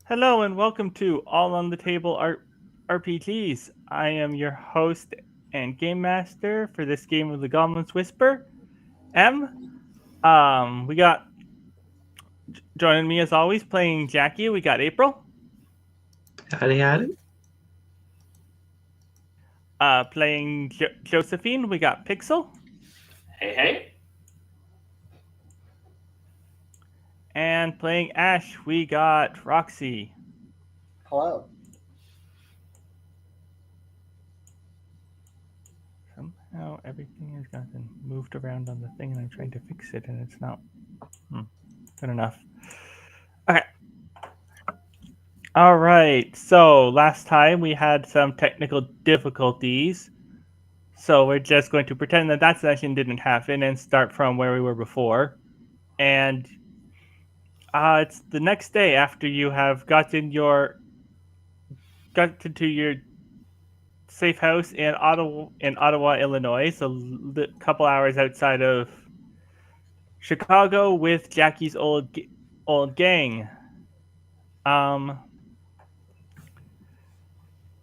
Hello and welcome to All on the Table RPGs. I am your host and game master for this game of the Goblin's Whisper, M. We got joining me as always playing Jackie. We got April. Howdy, howdy. Playing Josephine. We got Pixel, Hey, hey. and playing Ash. We got Roxy. Hello. Somehow everything has gotten moved around on the thing, and I'm trying to fix it, and it's not good enough. Okay. All right. So last time we had some technical difficulties. So we're just going to pretend that session didn't happen and start from where we were before. And it's the next day after you have gotten to your safe house in Ottawa, Illinois. So a couple hours outside of Chicago with Jackie's old gang. Um,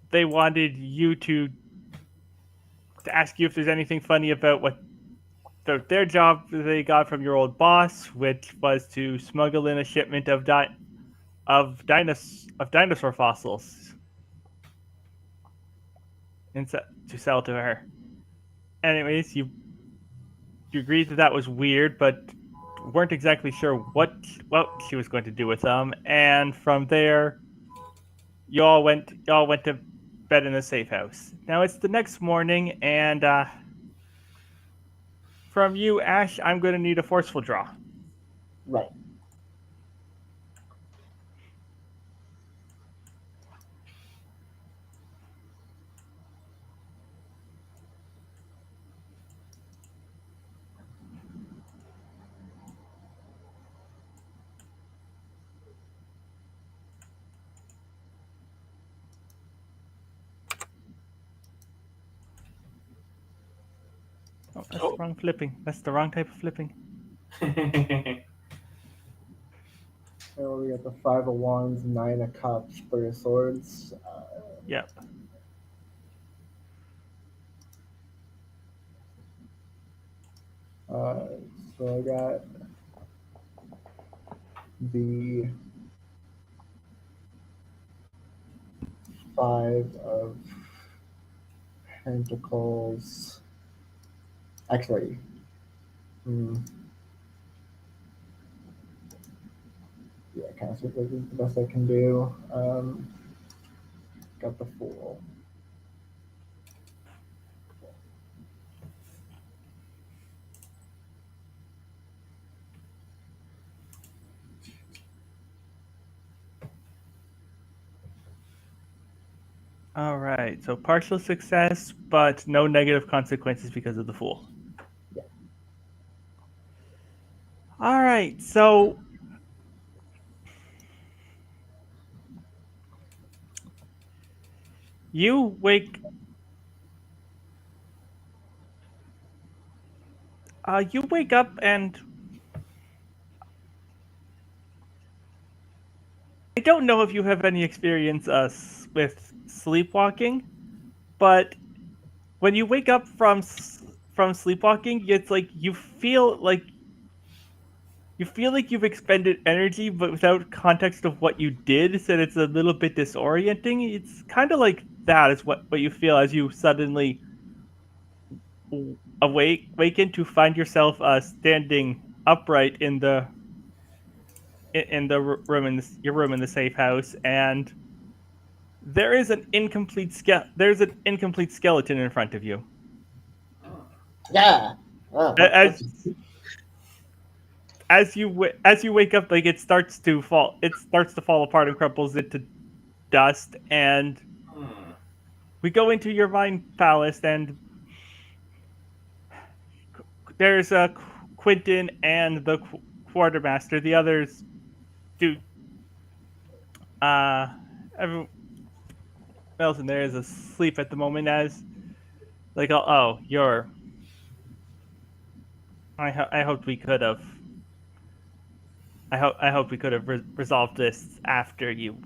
they wanted you to ask you if there's anything funny about their job they got from your old boss, which was to smuggle in a shipment of dinosaur fossils and to sell to her. Anyways, you agreed that was weird, but weren't exactly sure what she was going to do with them. And from there, y'all went to bed in the safe house. Now it's the next morning, and from you, Ash, I'm going to need a forceful draw. Right. Oh, that's the wrong flipping. That's the wrong type of flipping. So we got the Five of Wands, Nine of Cups, Three of Swords. Yep. So I got the Five of Pentacles. Actually, yeah, kind of the best I can do. Got the Fool. All right. So partial success, but no negative consequences because of the fool. Yeah. All right. So you wake. You wake up and I don't know if you have any experience with sleepwalking, but when you wake up from sleepwalking, it's like you feel like you've expended energy, but without context of what you did, so it's a little bit disorienting. It's kind of like that is what you feel as you suddenly awaken to find yourself standing upright in the room your room in the safe house, and there's an incomplete skeleton in front of you. Yeah. Oh, As you wake up, like it starts to fall apart and crumples into dust, and we go into your mind palace, and there's Quentin and the quartermaster. The others do. Everyone else in there is asleep at the moment. As like, oh, you're. I hoped we could have. I hope we could have resolved this after you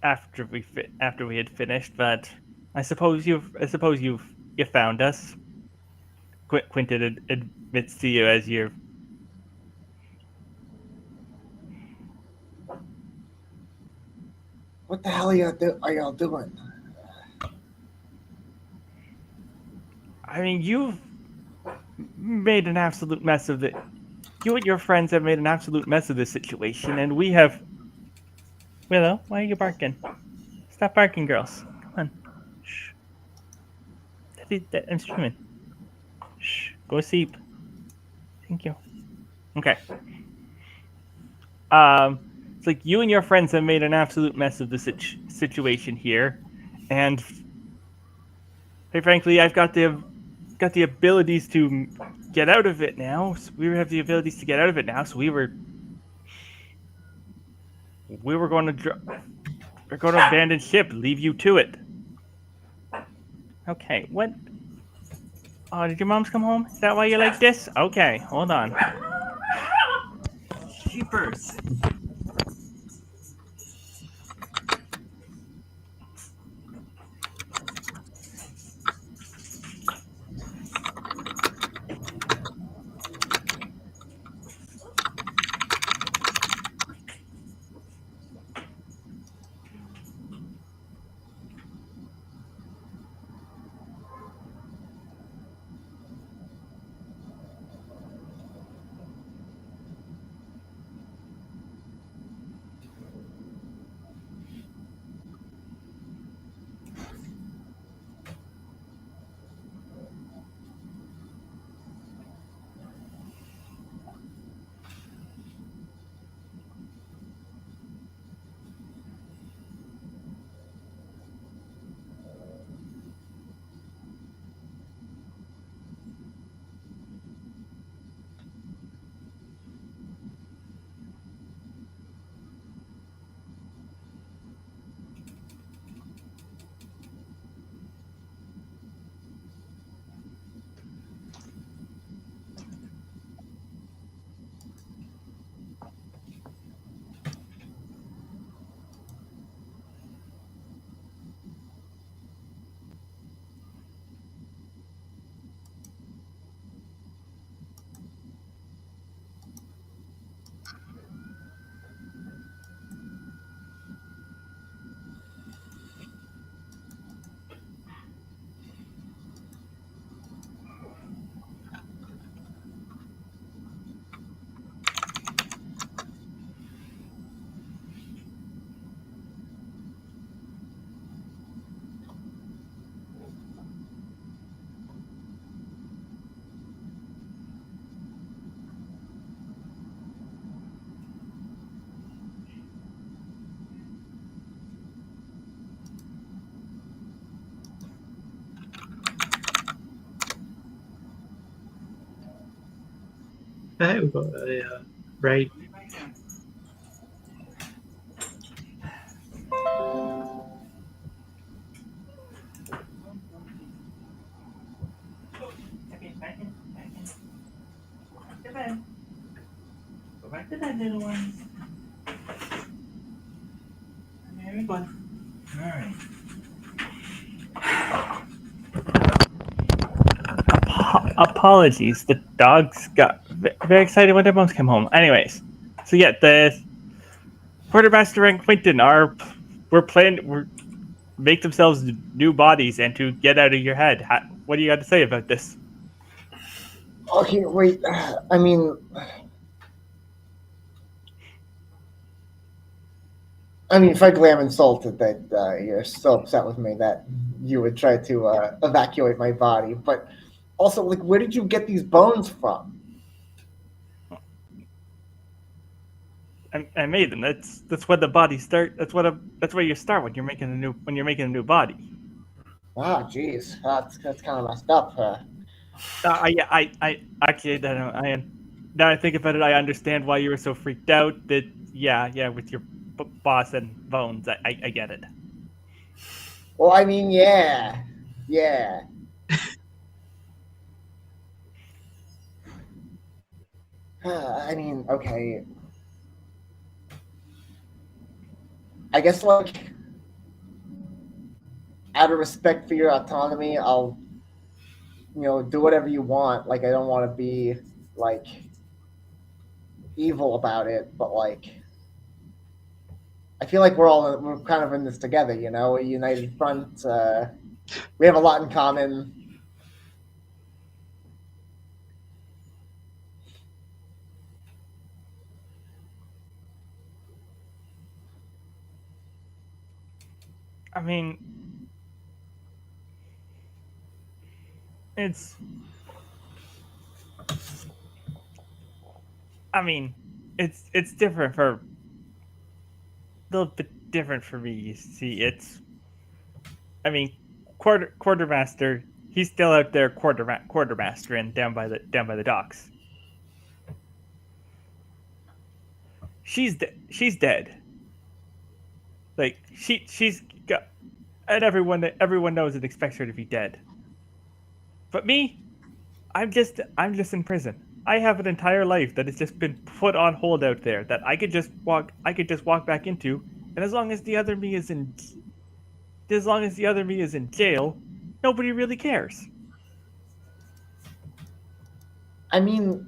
after we had finished, but you found us. Quinton admits to you as you're. What the hell are y'all doing? I mean, you've made an absolute mess of it. You and your friends have made an absolute mess of this situation, and we have. Willow, why are you barking? Stop barking, girls. Come on. Shh. I'm streaming. Shh. Go sleep. Thank you. Okay. It's like you and your friends have made an absolute mess of the situation here, and quite frankly, I've got the abilities to get out of it now. So we have the abilities to get out of it now. So we were going to we're going to abandon ship, leave you to it. Okay. What? Oh, did your moms come home? Is that why you're like this? Okay, hold on. Jeepers. Hey, we've got a raid. Go back to bed, little ones. Very good. All right. Apologies. The dogs got very excited when their moms came home. Anyways, so yeah, the quartermaster and Quinton we're make themselves new bodies and to get out of your head. What do you got to say about this? Okay, wait. I mean, frankly, I'm insulted that you're so upset with me that you would try to evacuate my body. But also, like, where did you get these bones from? I made them. That's where the bodies start. That's where you start when you're making a new body. Ah, jeez, that's kind of messed up. I actually now I think about it, I understand why you were so freaked out. That yeah, with your boss and bones, I get it. Well, I mean, yeah. I mean, okay. I guess like out of respect for your autonomy, I'll do whatever you want. Like I don't want to be like evil about it, but like I feel like we're kind of in this together. A united front. We have a lot in common. I mean, it's. I mean, it's different for a little bit different for me. You see, it's. I mean, quartermaster. He's still out there, quartermaster, and down by the docks. She's dead. Like she's got, and everyone knows and expects her to be dead. But me, I'm just in prison. I have an entire life that has just been put on hold out there that I could just walk back into, and as long as the other me is in jail, nobody really cares. I mean,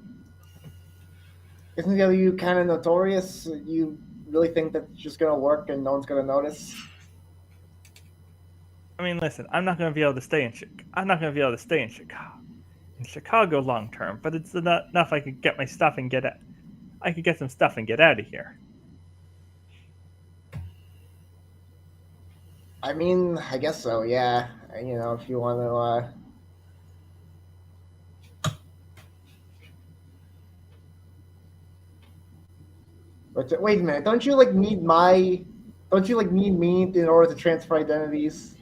isn't the other you kind of notorious? You really think that's just gonna work and no one's gonna notice? I mean, listen, I'm not going to be able to stay in I'm not going to be able to stay in Chicago long term, but it's enough I could get my stuff and get it. I could get some stuff and get out of here. I mean, I guess so. Yeah. If you want to. But wait a minute. Don't you like need my? Don't you like need me in order to transfer identities?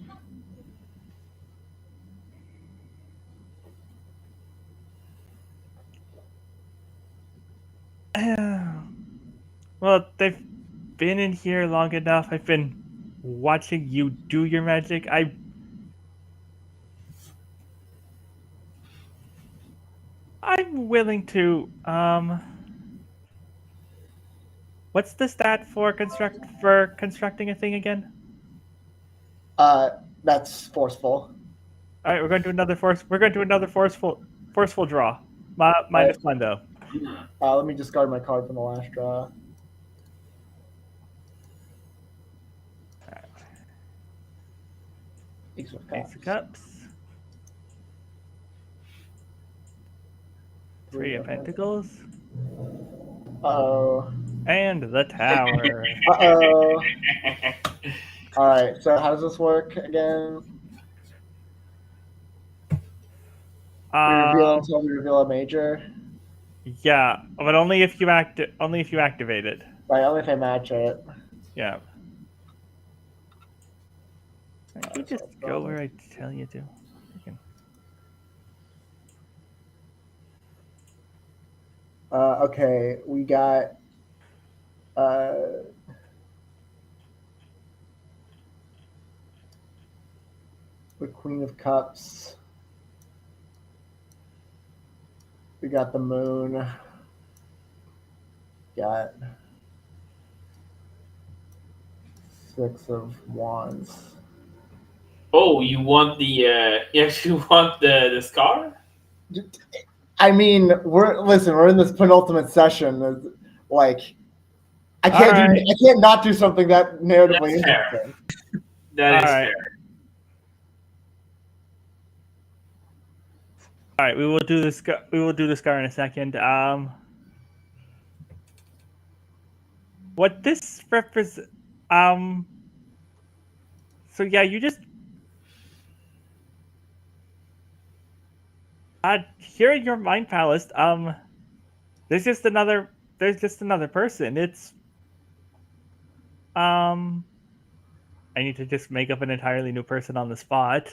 Well, they've been in here long enough. I've been watching you do your magic. I'm willing to what's the stat for constructing a thing again? That's forceful. All right, we're going to do another forceful draw. Minus one though. Let me discard my card from the last draw. Ace of Cups. Ace of Cups. Three of Pentacles. Oh. And the Tower. Uh-oh. All right. So how does this work again? We reveal until we reveal a major. Yeah, but only if you activate it. Right. Only if I match it. Yeah. You just go where I tell you to. Okay, we got the Queen of Cups. We got the Moon. Got Six of Wands. Oh, you want the you actually want the scar? I mean, we're in this penultimate session. Like, I can't not do something that narratively interesting. That is fair. All right, we will do this. We will do the scar in a second. What this represents? So yeah, you just here in your mind palace. There's just another person. It's I need to just make up an entirely new person on the spot.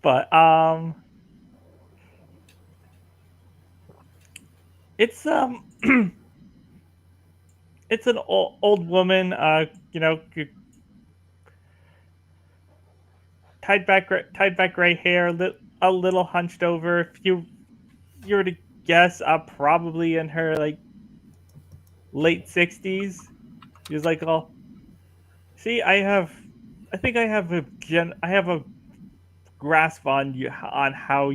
But it's it's an old woman. Tied back gray hair, a little hunched over. If you were to guess, probably in her like late 60s. She's like all See, I think I have a grasp on you on how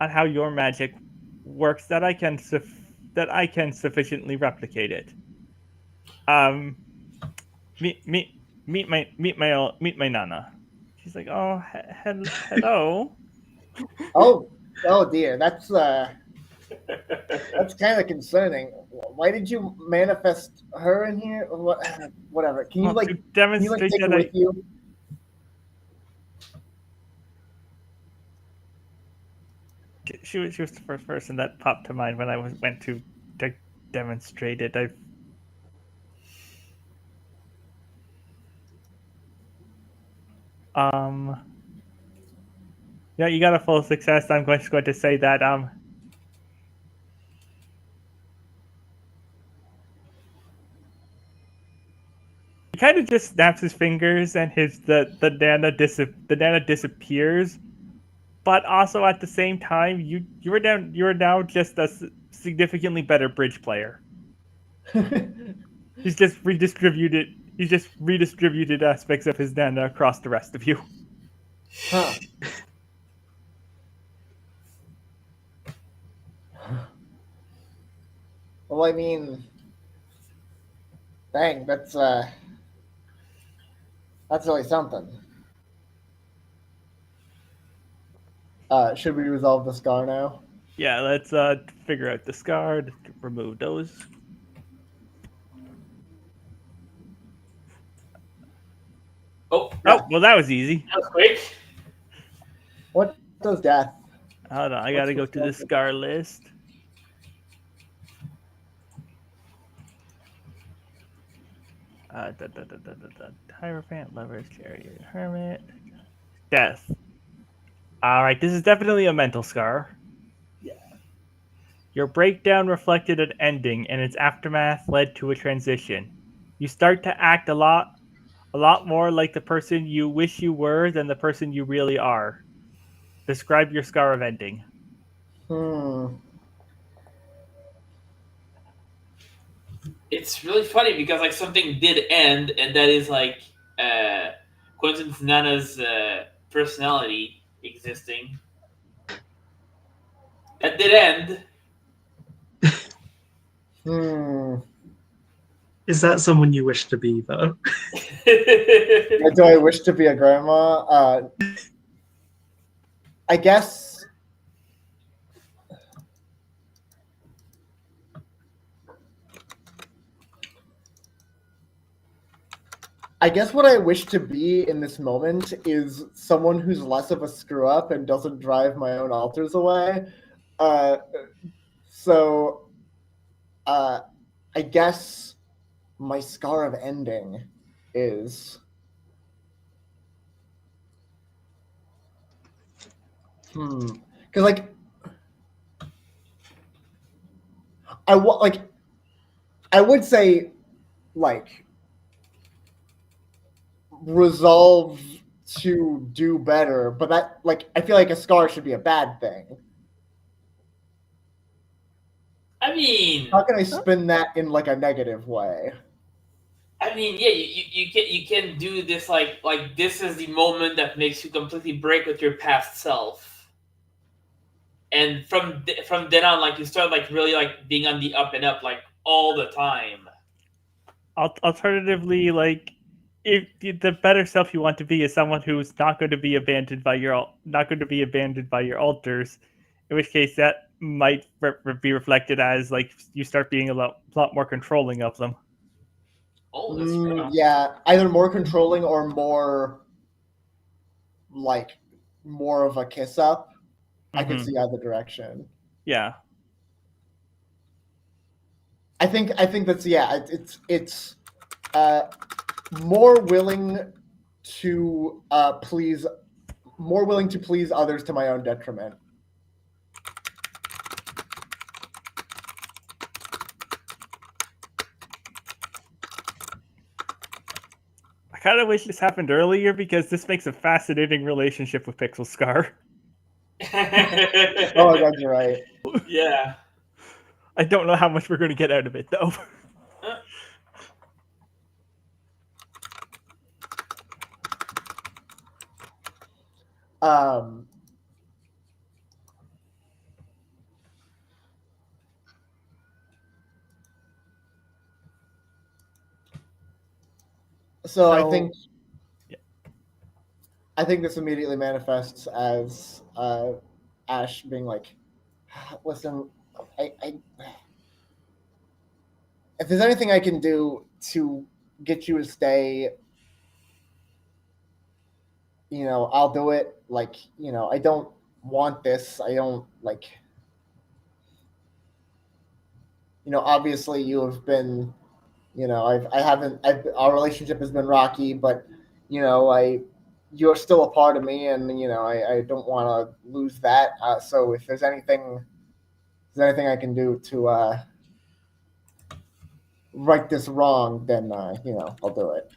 on how your magic works that that I can sufficiently replicate it. Um, meet meet meet my nana. She's like, oh, hello. Oh, oh dear, that's kind of concerning. Why did you manifest her in here? What, whatever. Well, to Can you like demonstrate take her that with you? she was the first person that popped to mind when I went to demonstrate it. I um yeah, you got a full success. I'm just going to say that he kind of just snaps his fingers and the nana disappears. But also at the same time, you are now just a significantly better bridge player. He's just redistributed. He's just redistributed aspects of his nana across the rest of you. Huh. Well, I mean, dang, that's really something. Should we resolve the scar now? Yeah, let's figure out the scar. Remove those. Oh, Oh, Yeah. well, that was easy. that was quick. What does death? Hold on, I What's gotta the go to the scar? scar list. Hierophant, lovers, carrier, hermit, death. All right, this is definitely a mental scar. Yeah. Your breakdown reflected an ending, and its aftermath led to a transition. You start to act a lot more like the person you wish you were than the person you really are. Describe your scar of ending. Hmm. It's really funny because like something did end, and that is like uh, Quentin Nana's personality existing. That did end. Hmm. Is that someone you wish to be, though? Do I wish to be a grandma? I guess. I guess what I wish to be in this moment is someone who's less of a screw up and doesn't drive my own altars away. Uh, so, uh, I guess my scar of ending is. Because like like I would say like resolve to do better, but that like I feel like a scar should be a bad thing. I mean, How can I spin that in like a negative way? yeah, you can do this like this is the moment that makes you completely break with your past self, and from then on, like you start like really like being on the up and up like all the time. Alternatively, like if the better self you want to be is someone who's not going to be abandoned by your altars, in which case that might be reflected as like you start being a lot more controlling of them. Oh, that's fair enough. Yeah, either more controlling or more like more of a kiss up. I could see either direction. Yeah. I think that's yeah. It's uh, more willing to please more willing to please others to my own detriment. I kind of wish this happened earlier because this makes a fascinating relationship with Pixel Scar. Oh, that's right. Yeah. I don't know how much we're going to get out of it though. Um, so I think yeah. I think this immediately manifests as Ash being like, "Listen, I if there's anything I can do to get you to stay, I'll do it. Like, I don't want this. I don't like, obviously you have been, I haven't, our relationship has been rocky, but, you're still a part of me, and I don't want to lose that. So if there's anything I can do to right this wrong, then I'll do it.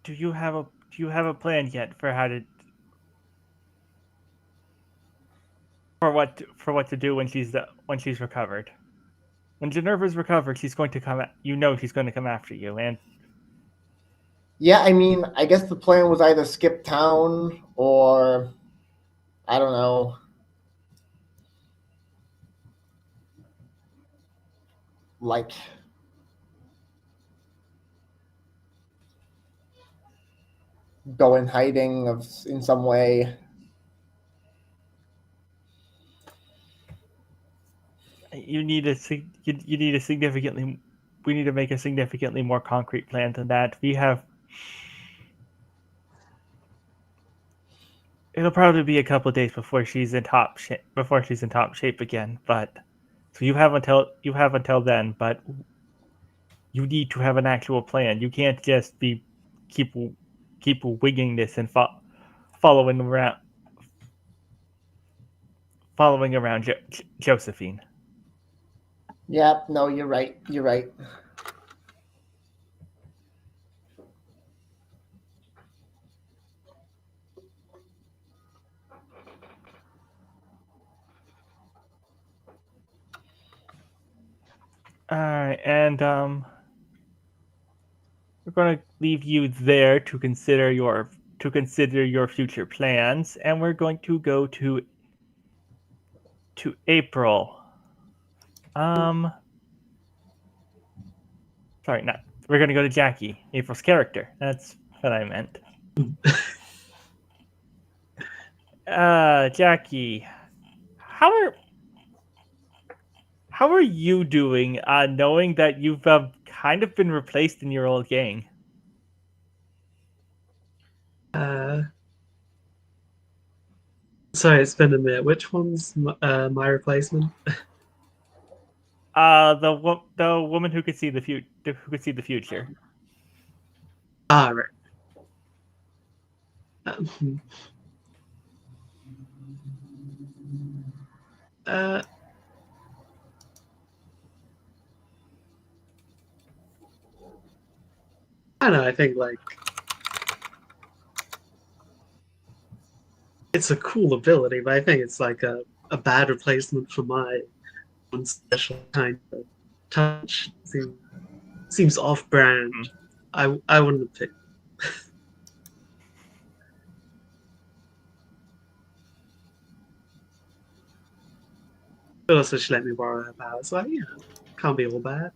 Do you have a plan yet for how to for what to do when she's recovered? When Minerva's recovered, she's going to come. She's going to come after you, and Yeah, I mean, I guess the plan was either skip town or I don't know, like go in hiding in some way. you need a you need a significantly. We need to make a significantly more concrete plan than that. We have. It'll probably be a couple of days before she's in top shape again. But so you have until then. But you need to have an actual plan. You can't just be keep keep winging this and following around Josephine. Yeah, no, you're right. You're right. All right, and we're going to leave you there to consider your future plans, and we're going to go to April. Um, sorry, not. We're going to go to Jackie, April's character. That's what I meant. Jackie, how are how are you doing? Knowing that you've kind of been replaced in your old gang. Uh, sorry, it's been a minute. Which one's my replacement? The woman who could see the future. Ah, right. Um, uh, I don't know. I think like it's a cool ability, but I think it's like a bad replacement for my own special kind of touch. Seems off-brand. I wouldn't have picked. But also, she let me borrow her power, so can't be all bad.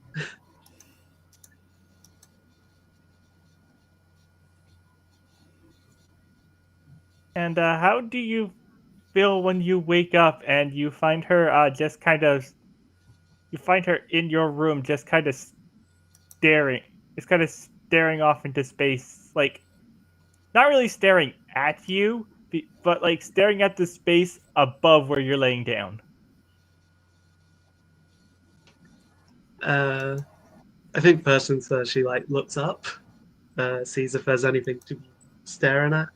And how do you feel when you wake up and you find her you find her in your room just kind of staring. It's kind of staring off into space, like not really staring at you, but like staring at the space above where you're laying down. I think person first, she like looks up, sees if there's anything to be staring at.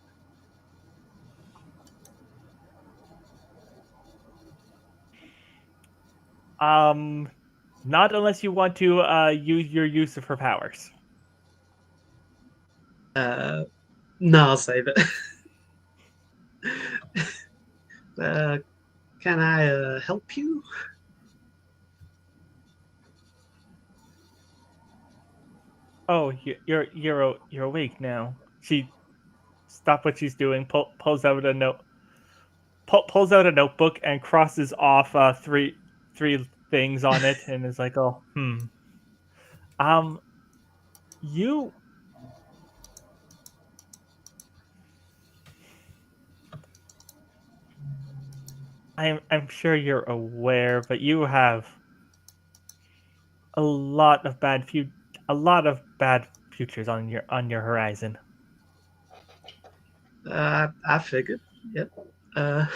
Um, Not unless you want to use your use of her powers. No, I'll save it. uh, can I help you? Oh, you're awake now. She stopped what she's doing, pulls out a pulls out a notebook and crosses off three things on it, and is like, "Oh, um, you." I'm sure you're aware, but you have a lot of a lot of bad futures on your horizon. I figured. Yep. Uh,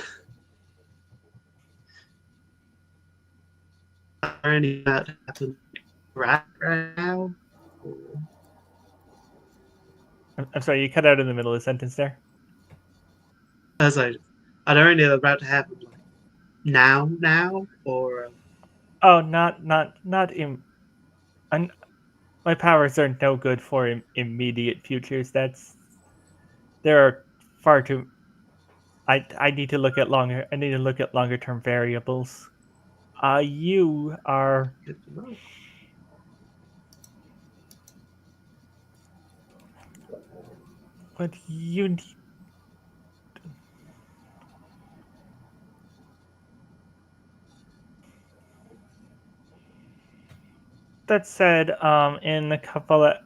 are any of that happen right now? I'm sorry, you cut out in the middle of the sentence there. As are there any about to happen like now, or Oh, not in. Un, my powers are no good for immediate futures. There are far too. I need to look at longer. I need to look at longer term variables. You are. good to know? What you need. That said, in a couple of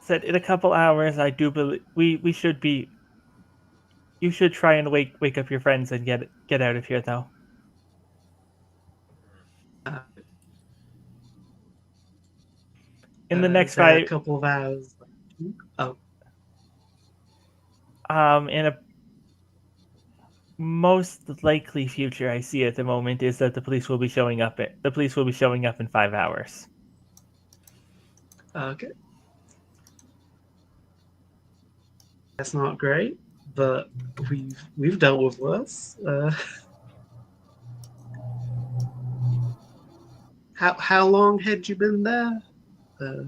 said in a couple hours, I do believe we should be. You should try and wake up your friends and get out of here, though. Uh, In the next say a five, couple of hours. Oh, in a most likely future I see at the moment is that the police will be showing up. The police will be showing up in 5 hours. okay. That's not great, but we've dealt with worse. How long had you been there? Uh,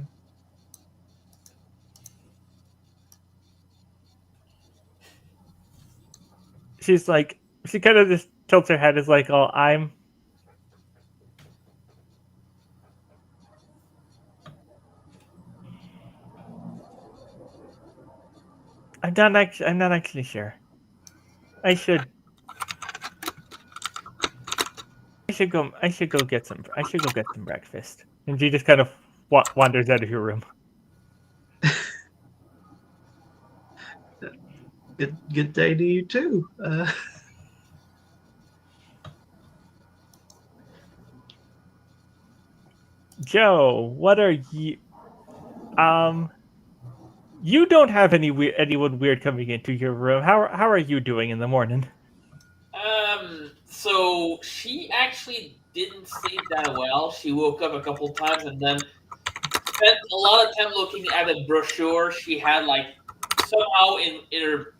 She's like, she kind of just tilts her head, is like, "Oh, I'm not actually sure. I should I should go get some breakfast." And she just kind of wanders out of your room. good day to you too. Joe, what are you? Um, you don't have anyone weird coming into your room. How are you doing in the morning? So she actually didn't sleep that well. She woke up a couple times and then spent a lot of time looking at a brochure she had like somehow in her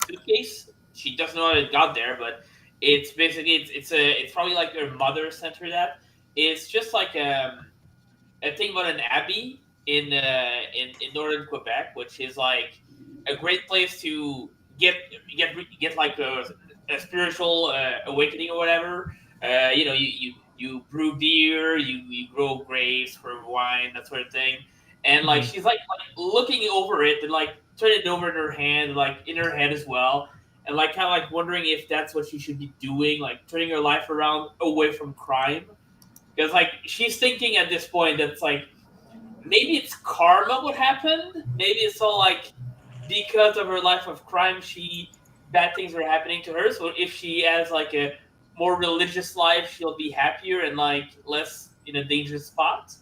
suitcase. She doesn't know how it got there, but it's basically it's probably like her mother sent her that. It's just like a thing about an abbey in northern Quebec, which is like a great place to get like a spiritual awakening or whatever. You brew beer, you grow grapes for wine, that sort of thing. And like Mhm. she's like looking over it and like turning it over in her hand, like in her head as well, and like kind of like wondering if that's what she should be doing, like turning her life around away from crime. Because like she's thinking at this point that's like maybe it's karma what happened. Maybe it's all like because of her life of crime, she bad things are happening to her. So if she has like a more religious life, she'll be happier and like less in a dangerous spot.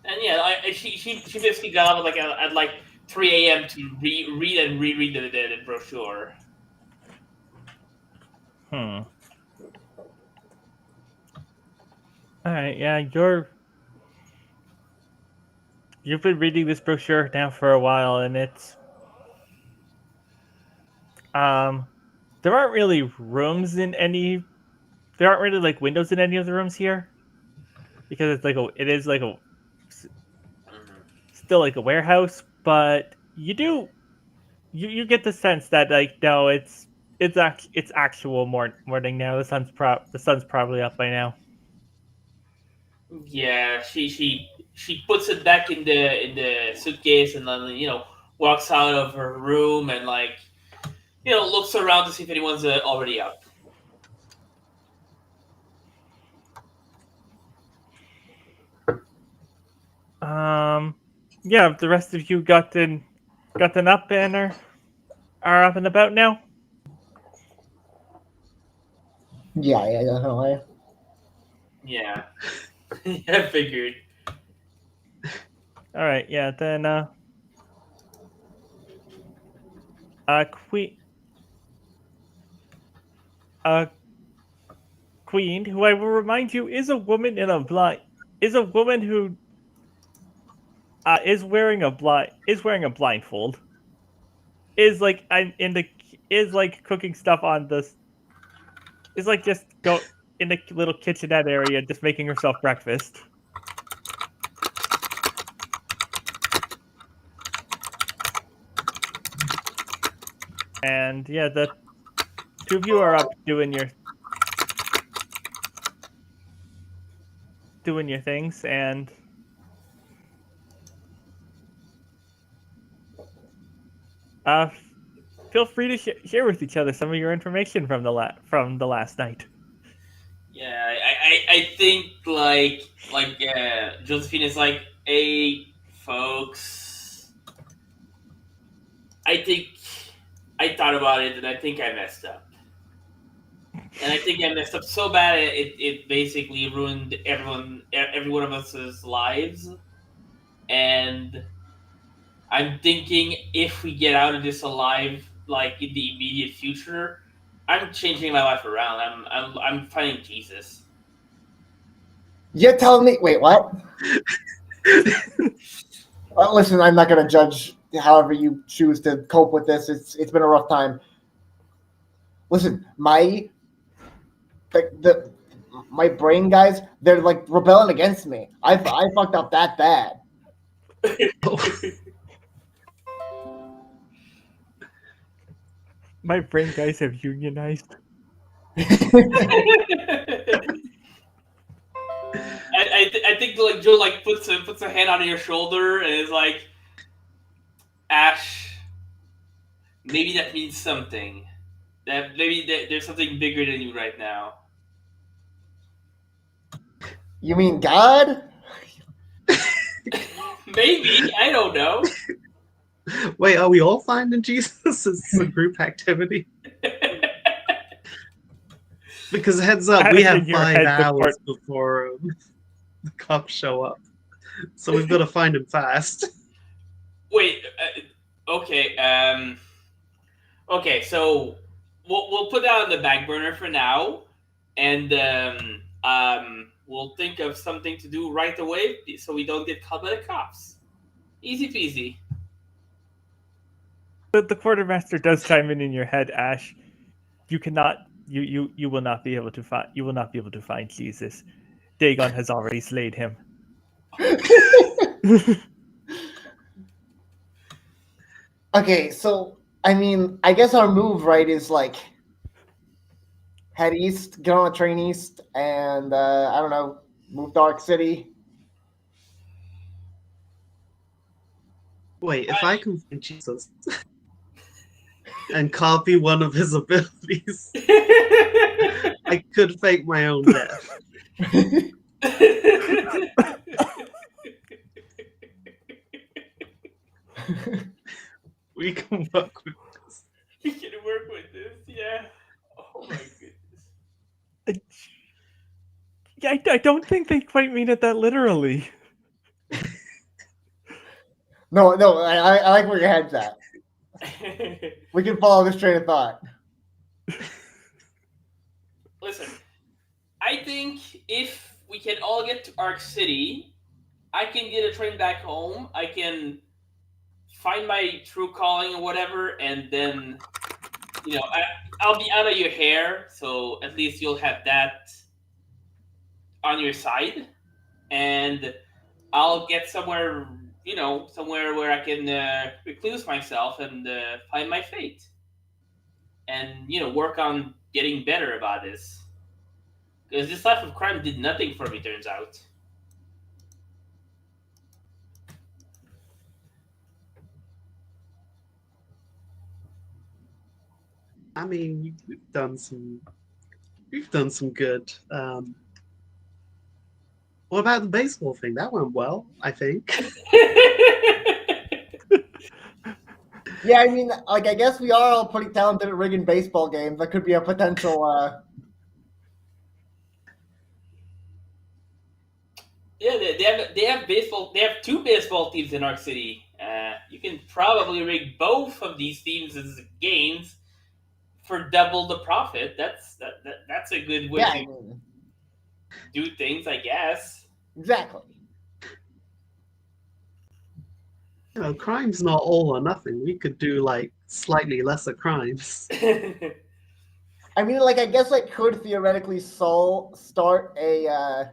And yeah, she basically got up at like 3 a.m. to read and reread the brochure. Hmm. All right. Yeah, you've been reading this brochure now for a while, and it's um, there aren't really rooms in any. There aren't really like windows in any of the rooms here because it is like a Mm-hmm. still like a warehouse, but you get the sense that like no, it's actual morning now. The sun's probably up by now. Yeah, she puts it back in the suitcase and then walks out of her room and like looks around to see if anyone's already up. Um, yeah, the rest of you gotten up and are up and about now. Yeah, definitely. Yeah, I figured. All right, yeah. Then Queen uh Queen, who I will remind you is a woman in a blind is a woman who is wearing a blindfold. Is like I'm in the is like cooking stuff on this is like just go in the little kitchenette area, just making herself breakfast. And yeah, the two of you are up doing your things, and uh, feel free to share with each other some of your information from the last night. Yeah, I think Josephine is like, hey folks, I think I thought about it and I think I messed up. And I think I messed up so bad it basically ruined every one of us's lives. And I'm thinking if we get out of this alive, like in the immediate future, I'm changing my life around. I'm finding Jesus. You're telling me? Wait, what? Listen, I'm not gonna judge however you choose to cope with this. It's been a rough time. Listen, the my brain guys, they're like rebelling against me. I fucked up that bad. My brain guys have unionized. I think like Joe like puts a hand on your shoulder and is like, Ash, maybe that means something. That maybe there's something bigger than you right now. You mean God? Maybe, I don't know. Wait, are we all finding Jesus as a group activity? Because heads up, we As have in your 5 head, the court. hours before the cops show up, so we've got to find him fast. Wait, okay, okay, so we'll put that on the back burner for now, and we'll think of something to do right away so we don't get caught by the cops. Easy peasy. The quartermaster does chime in your head, Ash. You cannot. You will not be able to find. You will not be able to find Jesus. Dagon has already slayed him. Okay, so I mean, I guess our move right is like head east, get on a train east, and I don't know, move to Arc City. Wait, if I can find Jesus and copy one of his abilities, I could fake my own death. We can work with this. We can work with this, yeah. Oh my goodness. Yeah, I don't think they quite mean it that literally. No, I like where your head's at. We can follow this train of thought. Listen, I think if we can all get to Arc City, I can get a train back home. I can find my true calling or whatever, and then I'll be out of your hair, so at least you'll have that on your side, and I'll get somewhere, somewhere where I can recluse myself and find my fate, and work on getting better about this. Because this life of crime did nothing for me, turns out. I mean, we've done some good. What about the baseball thing? That went well, I think. Yeah, I mean, like I guess we are all pretty talented at rigging baseball games. That could be a potential. Yeah, they have baseball. They have two baseball teams in Arc City. You can probably rig both of these teams as games for double the profit. That's a good way Yeah, I to mean, do things, I guess. exactly. Crime's not all or nothing. We could do like slightly lesser crimes. I mean, like I guess I could theoretically start a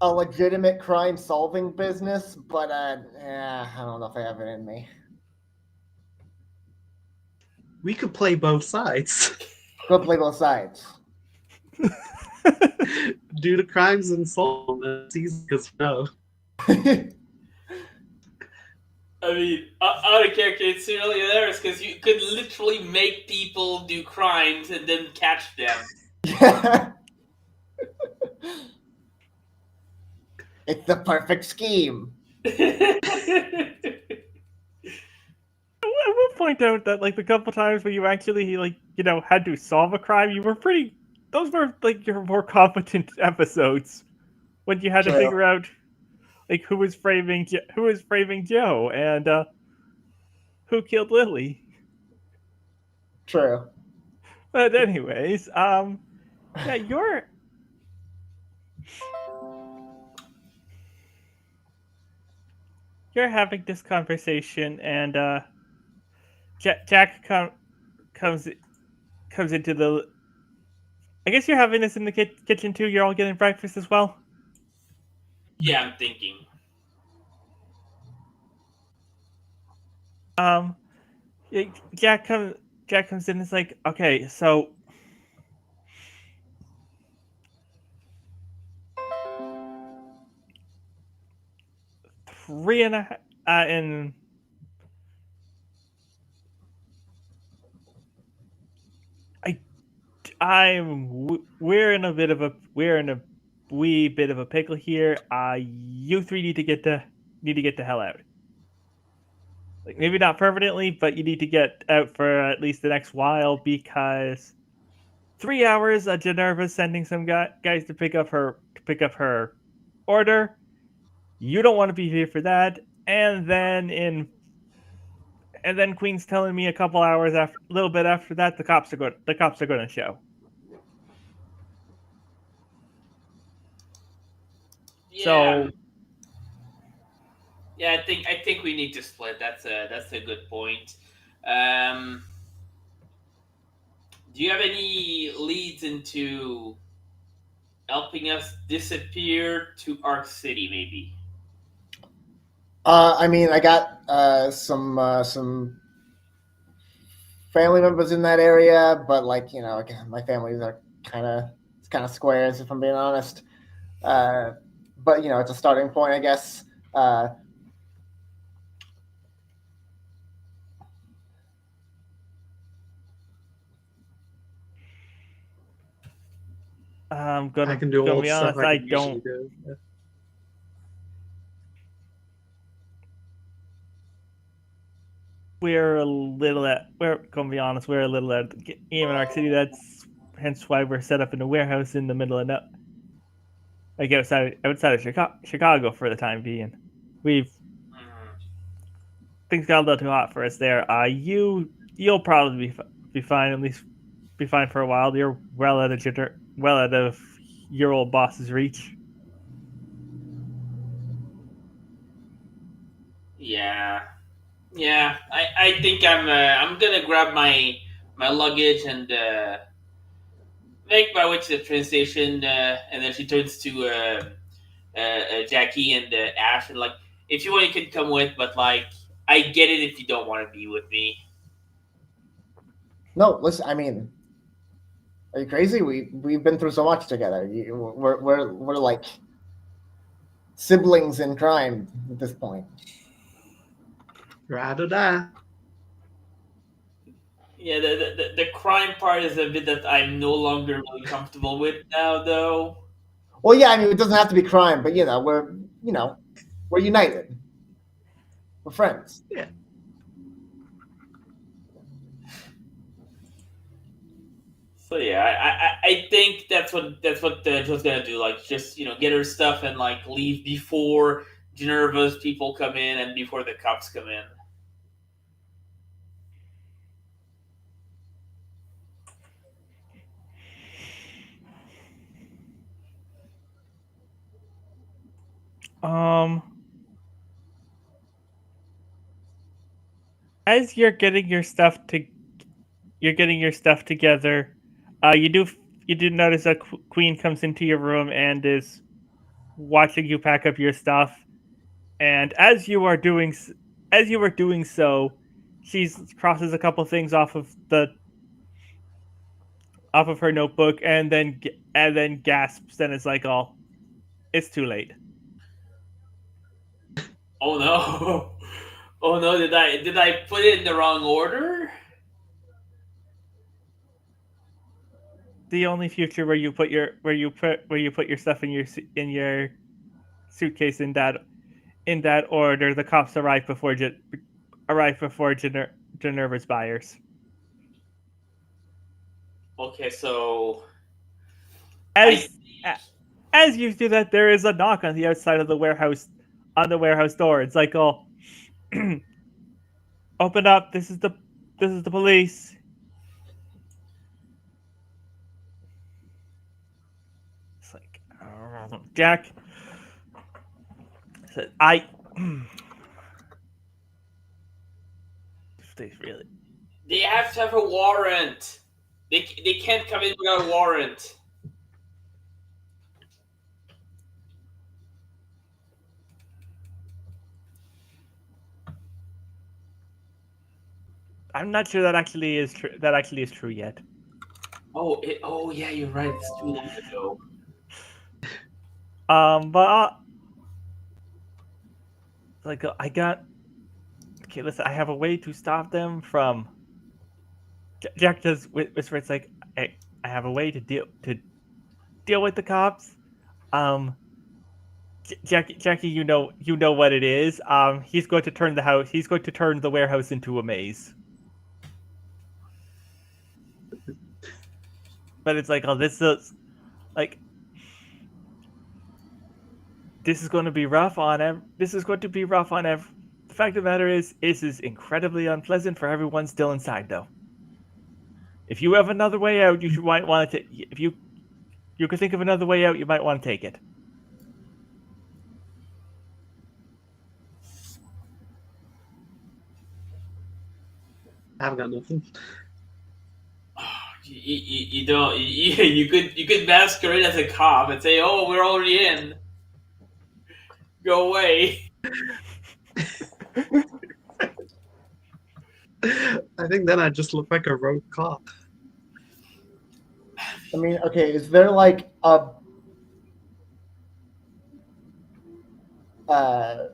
legitimate crime solving business, but I don't know if I have it in me. We could play both sides. Go play both sides. Do the crimes and solve them. It's easy because no. I mean, out of character, it's really hilarious because you could literally make people do crimes and then catch them. Yeah. It's the perfect scheme. I will point out that like the couple times where you actually like had to solve a crime, you were pretty. Those were like your more competent episodes when you had to True. figure out like who was framing Joe and who killed Lily. True. But anyways, yeah, you're having this conversation, and Jack comes into the. I guess you're having this in the kitchen too. You're all getting breakfast as well. Yeah, I'm thinking. Yeah, Jack comes in. And is like, okay, so three and a and we're in a wee bit of a pickle here. You three need to get the hell out. Like maybe not permanently, but you need to get out for at least the next while because 3 hours. Generva's sending some guys to pick up her order. You don't want to be here for that, and then Queen's telling me a couple hours after, a little bit after that, the cops are going to show. Yeah, So yeah. I think we need to split. That's a good point. Um, do you have any leads into helping us disappear to Arc City? Maybe. I mean, I got some family members in that area, but like again, my families are kind of squares if I'm being honest. But it's a starting point, I guess. I'm I can do gonna all be the stuff honest. I I can usually don't. do. We're gonna be honest. We're a little at even Arc City. That's hence why we're set up in a warehouse in the middle of like outside of Chicago for the time being. We've things got a little too hot for us there. You'll probably be fine, at least be fine for a while. You're well out of your old boss's reach. Yeah, yeah. I think I'm gonna grab my luggage and make my way to the train station. And then she turns to Jackie and Ash and like, if you want, you can come with, but like, I get it if you don't want to be with me. No, listen. I mean, are you crazy? We've been through so much together. We're like siblings in crime at this point. Ride or die. Yeah, the crime part is a bit that I'm no longer really comfortable with now, though. Well, yeah, I mean, it doesn't have to be crime, but we're united. We're friends. Yeah. So yeah, I think that's what Joe's gonna do. Like, just get her stuff and like leave before Generva's people come in and before the cops come in. Um, as you're getting your stuff together. You do notice a queen comes into your room and is watching you pack up your stuff. And as you are doing so, she crosses a couple things off of her notebook and then gasps and is like, "Oh, it's too late." Oh no! Oh no! Did I put it in the wrong order? The only future where you put your stuff in your suitcase in that order, the cops arrive before Generva's buyers. Okay, so I As as you do that, there is a knock on the outside of the warehouse door. It's like, "Oh, open up! This is the police." It's like, Jack said, "I." They really. they have to have a warrant. They can't come in without a warrant. I'm not sure that actually is true. That actually is true yet. Oh yeah, you're right. It's too long ago. But like I got. Okay, listen. I have a way to stop them from. Jack does whisper. It's like I have a way to deal with the cops. Um, Jackie, you know what it is. He's going to turn the house. He's going to turn the warehouse into a maze. But it's like, oh, this is like this is going to be rough on this is going to be rough on the fact of the matter is this is incredibly unpleasant for everyone still inside though. If you have another way out, might want to if you could think of another way out, you might want to take it. I haven't got nothing. You don't. You could masquerade as a cop and say, "Oh, we're already in. Go away." I think then I just look like a rogue cop. I mean, okay, is there like a uh,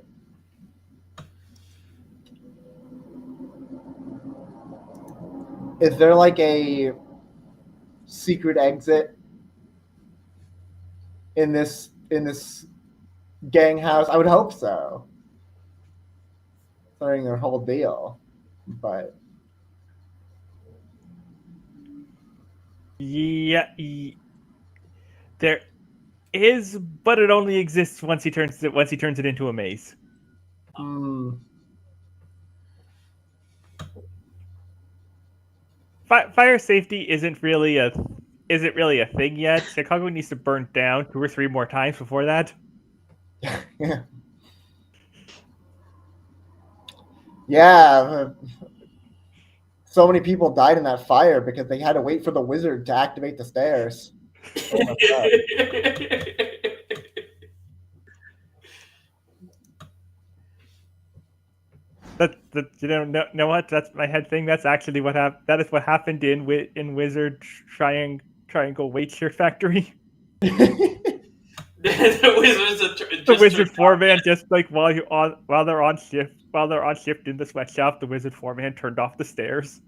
is there like a secret exit in this gang house? I would hope so. During their whole deal, but Yeah, there is, but it only exists once he turns it into a maze. Fire safety isn't really a thing yet. Chicago needs to burn down 2 or 3 more times before that. yeah. Yeah, so many people died in that fire because they had to wait for the wizard to activate the stairs. That know what? That's my head thing. That's actually what happened. That is what happened in Wizard Triangle Weight Shirt Factory. The wizard foreman just like while they're on shift in the sweatshop, the wizard foreman turned off the stairs.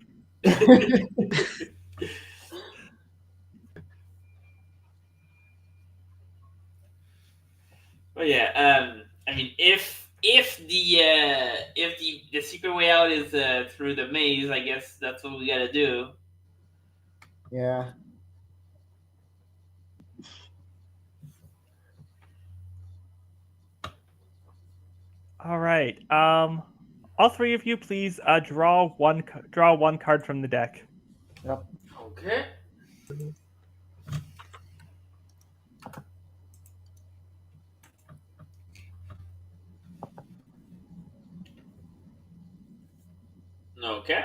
But yeah, I mean, if the secret way out is through the maze, I guess that's what we gotta do. Yeah. All right. All three of you, please draw one card from the deck. Yep. Okay. Okay.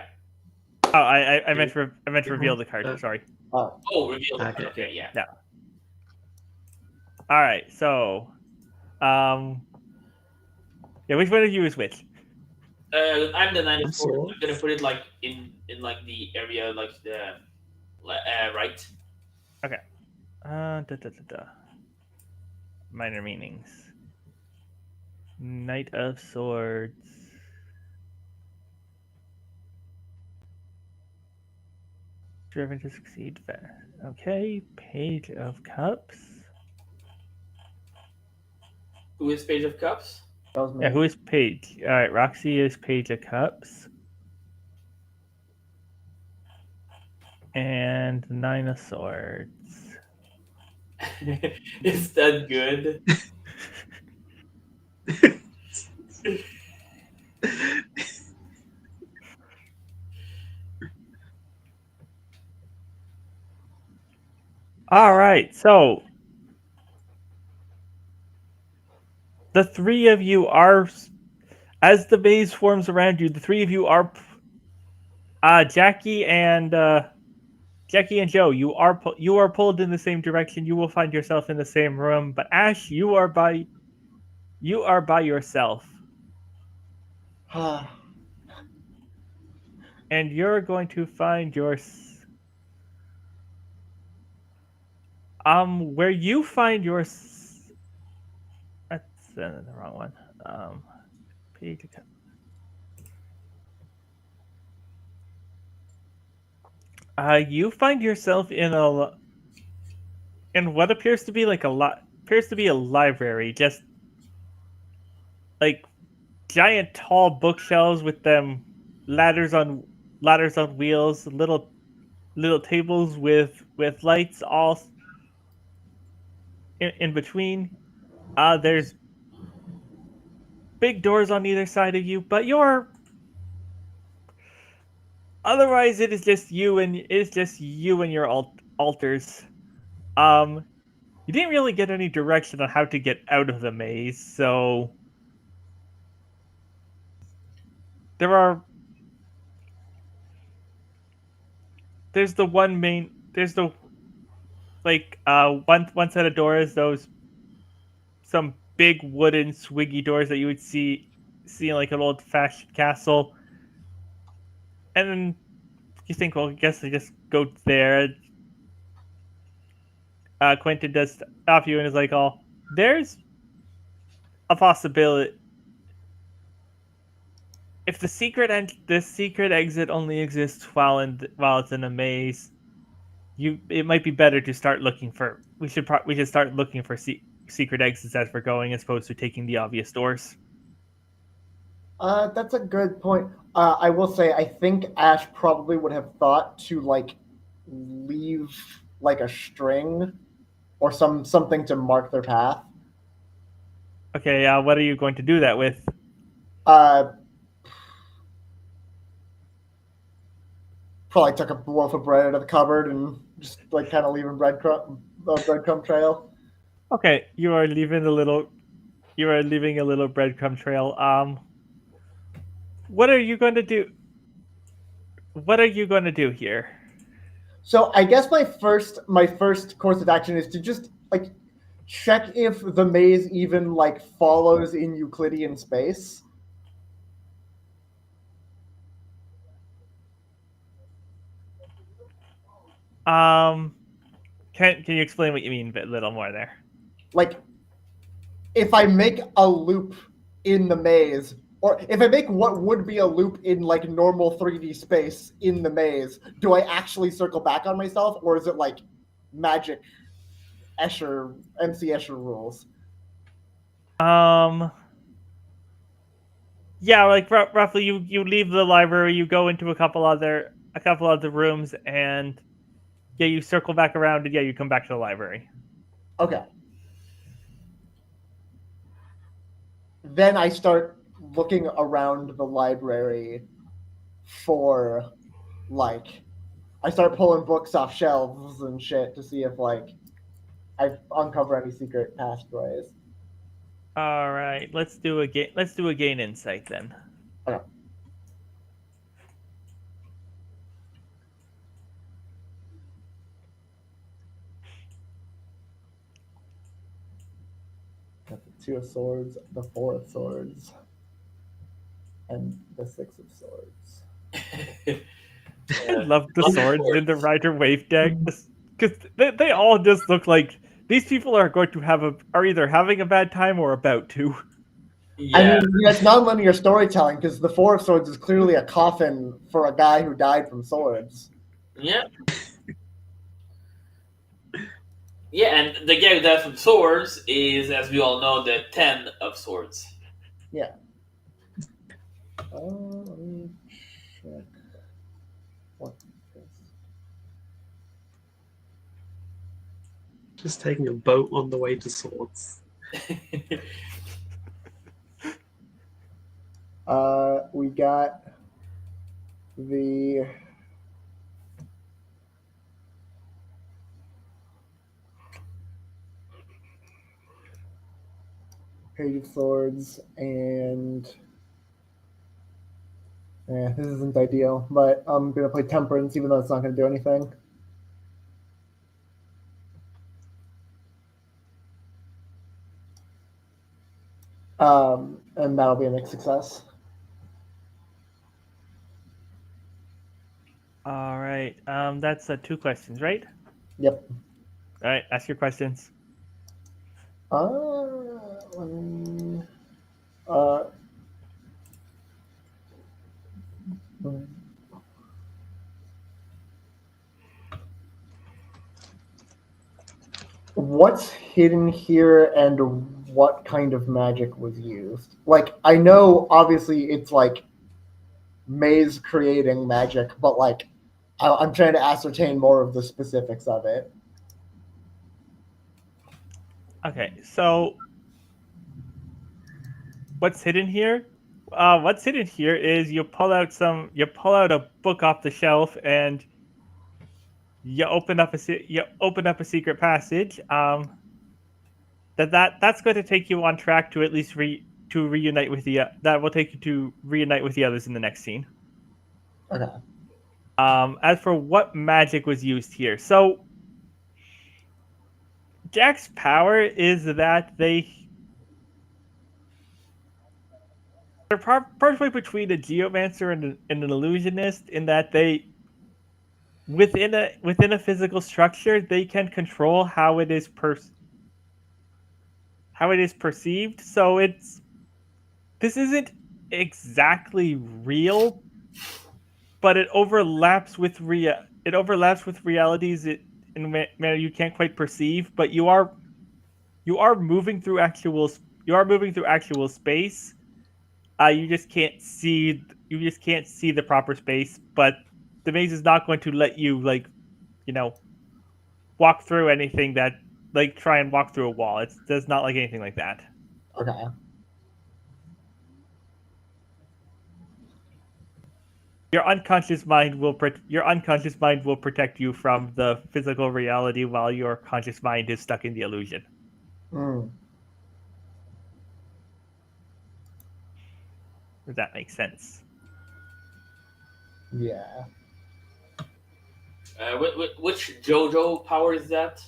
Oh, I meant to reveal the card. Sorry. Oh, Oh, reveal. Okay. Okay, yeah. Yeah. All right. So, yeah, which one of you is which? I'm the 94. So- I'm gonna put it like in like the area like the right. Okay. Minor meanings. Knight of Swords. Driven to succeed fast. Okay. Page of Cups. Who is Page of Cups? that was me. Yeah, who is Page? All right, Roxy is Page of Cups. And Nine of Swords. Is that good? All right, so the three of you are, as the maze forms around you, the three of you are, Jackie and Joe. You are pulled in the same direction. You will find yourself in the same room. But Ash, you are by yourself, and you're going to find where you find your. That's the wrong one. Page of Cups. You find yourself in what appears to be like a library, just like giant tall bookshelves with them ladders on wheels, little tables with lights all in between. There's big doors on either side of you, but otherwise it is just you and your altars. You didn't really get any direction on how to get out of the maze, so there's the one set of doors, those some big wooden swiggy doors that you would see in like an old fashioned castle. And then you think, well, I guess I just go there. Quentin does stop you and is like, "Oh, there's a possibility. If the secret exit only exists while it's in a maze, it might be better to start looking for. We should start looking for secret exits as we're going, as opposed to taking the obvious doors." That's a good point. I will say, I think Ash probably would have thought to like leave like a string or something to mark their path. Okay, what are you going to do that with? Probably took a loaf of bread out of the cupboard and just like kind of leaving breadcrumb trail. Okay, you are leaving a little breadcrumb trail. What are you going to do? What are you going to do here? So I guess my first course of action is to just like check if the maze even like follows in Euclidean space. Can you explain what you mean a little more there? Like if I make a loop in the maze, Or if I make what would be a loop in like normal 3D space in the maze, do I actually circle back on myself, or is it like magic MC Escher rules? Yeah, like roughly, you leave the library, you go into a couple other rooms, and yeah, you circle back around, and yeah, you come back to the library. Okay. Then I start looking around the library for like I start pulling books off shelves and shit to see if like I uncover any secret passageways. All right, let's do a gain insight then. Okay. Got the 2 of swords, the 4 of swords, and the 6 of swords. I love the swords in the Rider Wave deck because they all just look like these people are going to are either having a bad time or about to. Yeah. I mean, it's non-linear storytelling because the 4 of swords is clearly a coffin for a guy who died from swords. Yeah. Yeah, and the guy who died from swords is, as we all know, the 10 of swords. Yeah. Let me check. What is Just taking a boat on the way to swords. We got the Page of Swords and this isn't ideal, but I'm gonna play Temperance even though it's not gonna do anything. And that'll be a mixed success. All right, that's 2 questions, right? Yep. All right, ask your questions. Let me, what's hidden here and what kind of magic was used? Like, I know obviously it's like maze creating magic, but like I'm trying to ascertain more of the specifics of it. Okay, so what's hidden here? What's hidden here is you pull out a book off the shelf and you open up a secret passage. That's going to take you on track to at least reunite with that will take you to reunite with the others in the next scene. Okay. As for what magic was used here, so Jack's power is that they're partway between a geomancer and an illusionist in that they within a physical structure they can control how it is perceived. So this isn't exactly real, but it overlaps with realities in a manner you can't quite perceive. But you are moving through actual space. You just can't see the proper space. But the maze is not going to let you walk through anything that try and walk through a wall. It does not like anything like that. Okay. Your unconscious mind will protect you from the physical reality while your conscious mind is stuck in the illusion. Mm. If that makes sense. Yeah. Which JoJo power is that?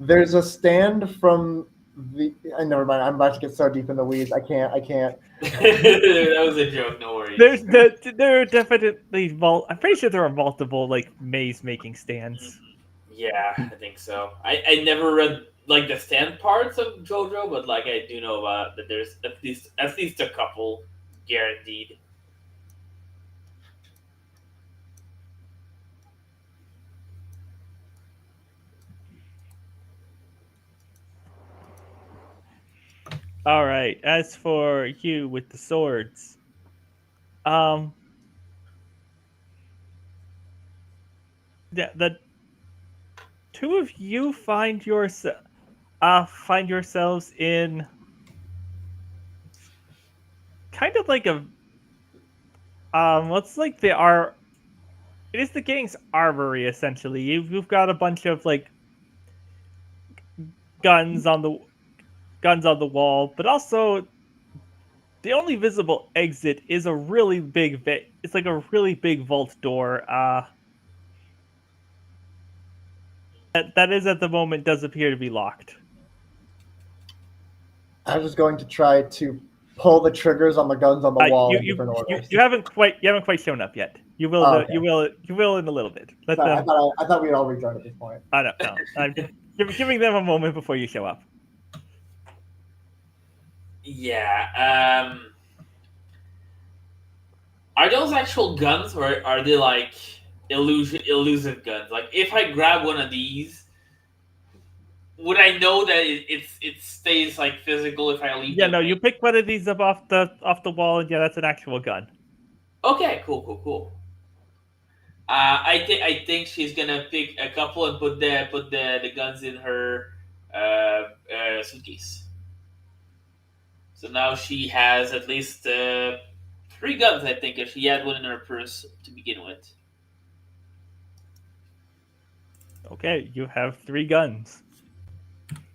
There's a stand from the. Never mind. I'm about to get so deep in the weeds. I can't. That was a joke. No worries. There are definitely I'm pretty sure there are multiple maze making stands. Yeah, I think so. I never read like the stand parts of JoJo, but like I do know about that there's at least a couple guaranteed. All right. As for you with the swords, um, the two of you find yourselves in kind of like a what's like the ar it is the gang's armory essentially. You've got a bunch of like guns on the guns on the wall, but also the only visible exit is a really big it's like a really big vault door. That is at the moment does appear to be locked. I was going to try to pull the triggers on the guns on the wall in different orders. You haven't quite shown up yet. You will Oh, okay. you will in a little bit. Let Sorry, them. I thought we had all rejoined at this point. I don't know. I'm giving them a moment before you show up. Yeah. Are those actual guns or are they like elusive guns? Like if I grab one of these, would I know that it stays like physical if I leave Yeah, them? no, you pick one of these up off the wall, and yeah, that's an actual gun. Okay, cool. I think she's gonna pick a couple and put the guns in her suitcase. So now she has at least three guns. I think if she had one in her purse to begin with. Okay, you have 3 guns.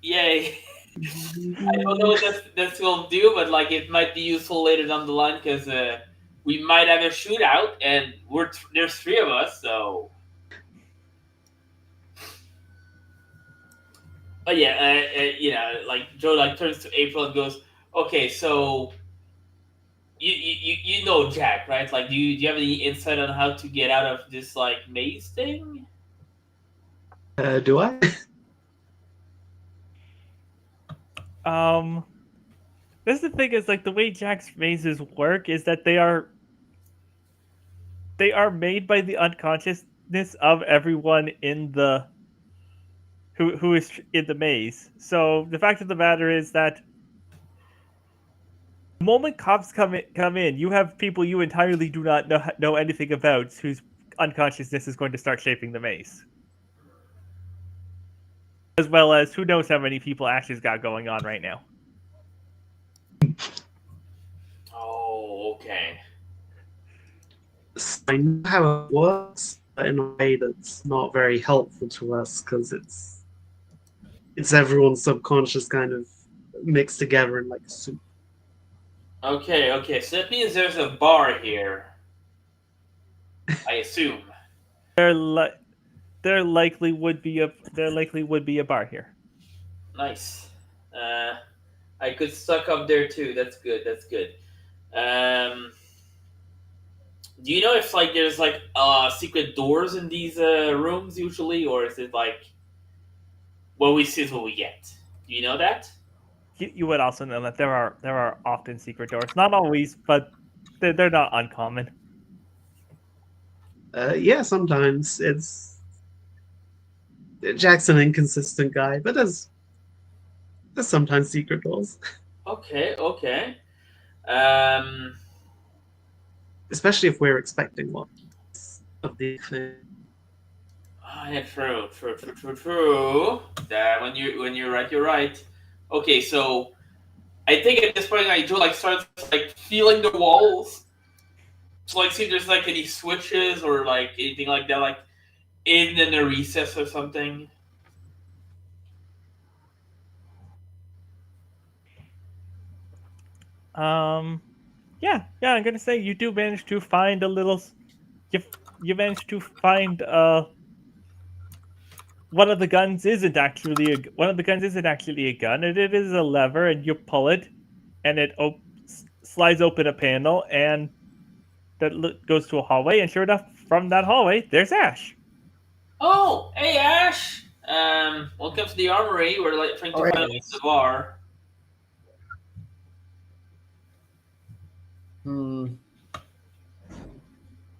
Yay! I don't know what this will do, but like it might be useful later down the line because we might have a shootout, and there's 3 of us, so. But yeah, like Joe like turns to April and goes, "Okay, so you know Jack, right? Like, do you have any insight on how to get out of this like maze thing?" Do I? This is the thing is like the way Jack's mazes work is that they are made by the unconsciousness of everyone in the who is in the maze. So the fact of the matter is that the moment cops come in, you have people you entirely do not know anything about whose unconsciousness is going to start shaping the maze. As well as who knows how many people Ashley's got going on right now. Oh, okay. So I know how it works, but in a way that's not very helpful to us because it's everyone's subconscious kind of mixed together in like a soup. Okay. So that means there's a bar here. I assume. There likely would be a bar here. Nice. I could suck up there too. That's good. Do you know if like there's like secret doors in these rooms usually, or is it like what we see is what we get? Do you know that? You would also know that there are often secret doors. Not always, but they're not uncommon. Yeah, sometimes it's Jack's an inconsistent guy, but there's sometimes secret doors, Okay. Um, especially if we're expecting one of the thing. yeah, true. That when you're right, you're right. Okay, so I think at this point I do like start like feeling the walls to like see if there's like any switches or like anything like that, like in a recess or something. Um, yeah. I'm gonna say you do manage to find a little. You you managed to find one of the guns isn't actually a gun. It is a lever, and you pull it, and it slides open a panel, and that goes to a hallway. And sure enough, from that hallway, there's Ash. Oh, hey Ash. Welcome to the armory. We're like trying to Oh, hey find guys. the bar. Hmm.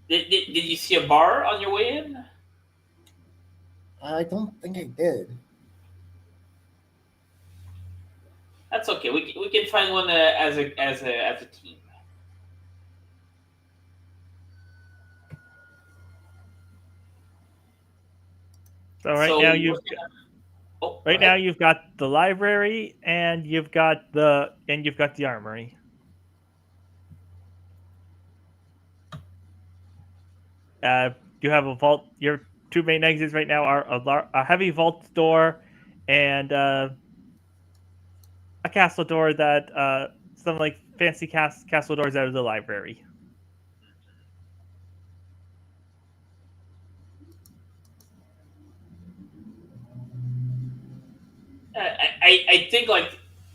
Did you see a bar on your way in? I don't think I did. That's okay. We can find one as a team. So So we're gonna. Oh, go right now ahead. you've got the library and you've got the armory. Uh, you have a vault. Your two main exits right now are a heavy vault door and a castle door that some like fancy castle doors out of the library.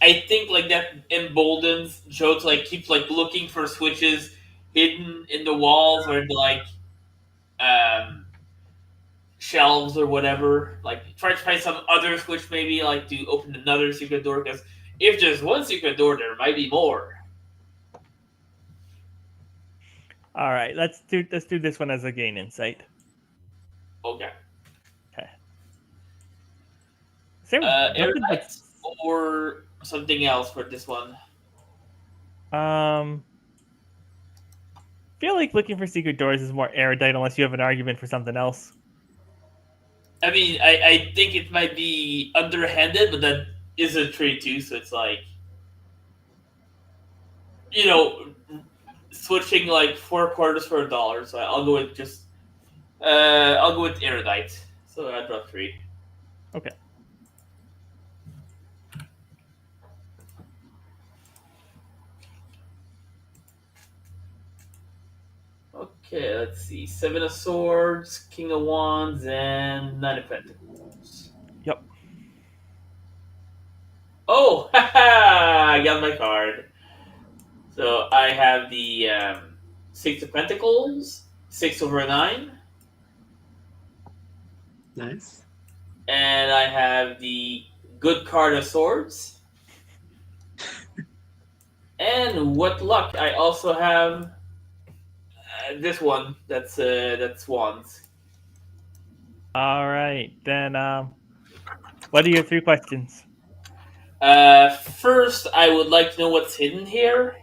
I think like that emboldens Joe to like keep like looking for switches hidden in the walls or in the like um shelves or whatever. Like try to find some other switch maybe like to open another secret door because if there's one secret door, there might be more. All right, let's do this one as a gain insight. Okay. Okay. Is there nothing but Erudite or something else for this one? um? Feel like looking for secret doors is more erudite unless you have an argument for something else. I mean, I think it might be underhanded, but that is a trade too. So it's like you know switching like 4 quarters for a dollar. So I'll go with erudite. So I draw three. Okay. Okay, let's see. Seven of Swords, King of Wands, and Nine of Pentacles. Yep. Oh, haha! I got my card. So I have the Six of Pentacles, 6/9, Nice. and I have the Good card of Swords. And what luck! I also have this one. That's Wands. All right. Then what are your three questions? First, I would like to know what's hidden here.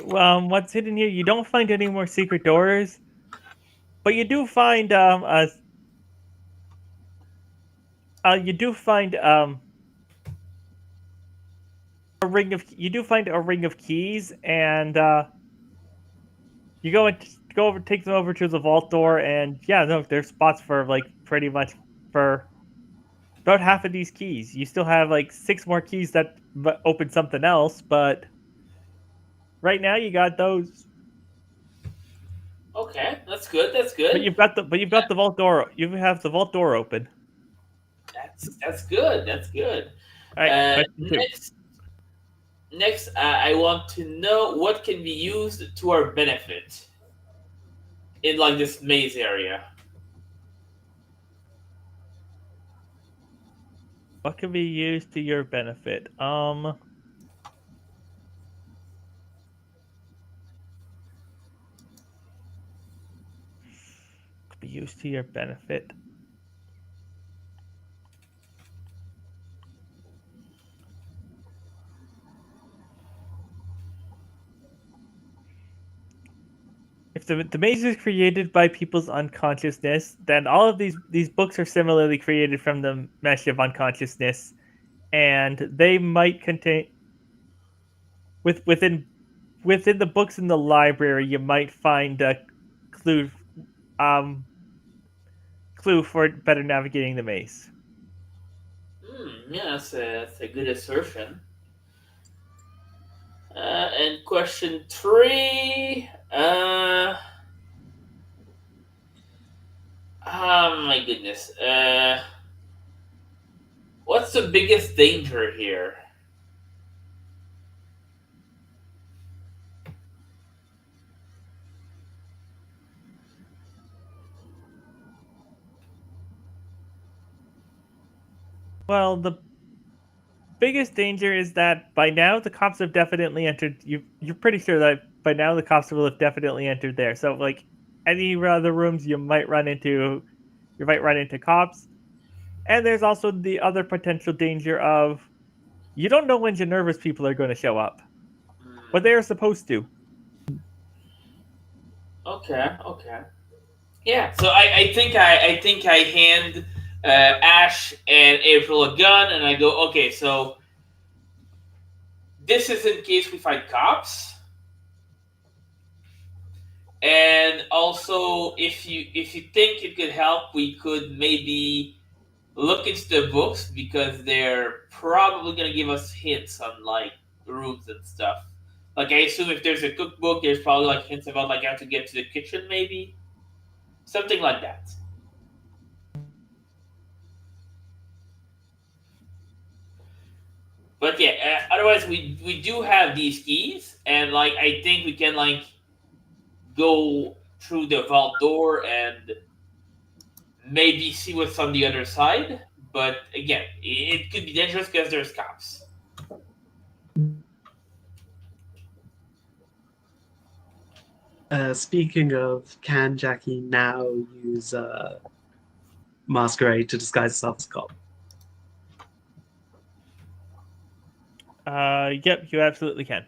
What's hidden here? You don't find any more secret doors, but you do find a ring of keys, and you go over, take them over to the vault door, and yeah, no, there's spots for like pretty much for about half of these keys. You still have like six more keys that open something else, but right now you got those. Okay, that's good. That's But good. you've got the vault door. You have the vault door open. That's good. That's good. All right, question two. Next, I want to know what can be used to our benefit in like this maze area. What can be used to your benefit? Could be used to your benefit. If the maze is created by people's unconsciousness, then all of these books are similarly created from the mesh of unconsciousness, and they might contain within the books in the library. You might find a clue um clue for better navigating the maze. Yeah, that's a good assertion. And question three. Oh my goodness. What's the biggest danger here? Well, the biggest danger is that by now the cops have definitely entered. You're pretty sure that by now the cops will have definitely entered there. So like any other rooms, you might run into cops. And there's also the other potential danger of you don't know when your nervous people are going to show up, but they are supposed to. Okay. Yeah. So I think I hand Ash and April a gun, and I go, okay. So this is in case we fight cops. And also, if you think it could help, we could maybe look into the books because they're probably gonna give us hints on like rooms and stuff. Like I assume if there's a cookbook, there's probably like hints about like how to get to the kitchen, maybe something like that. But yeah, otherwise we do have these keys, and like I think we can like go through the vault door and maybe see what's on the other side. But again, it could be dangerous because there's cops. Speaking of, can Jackie now use Masquerade to disguise herself as a cop? Yep, you absolutely can.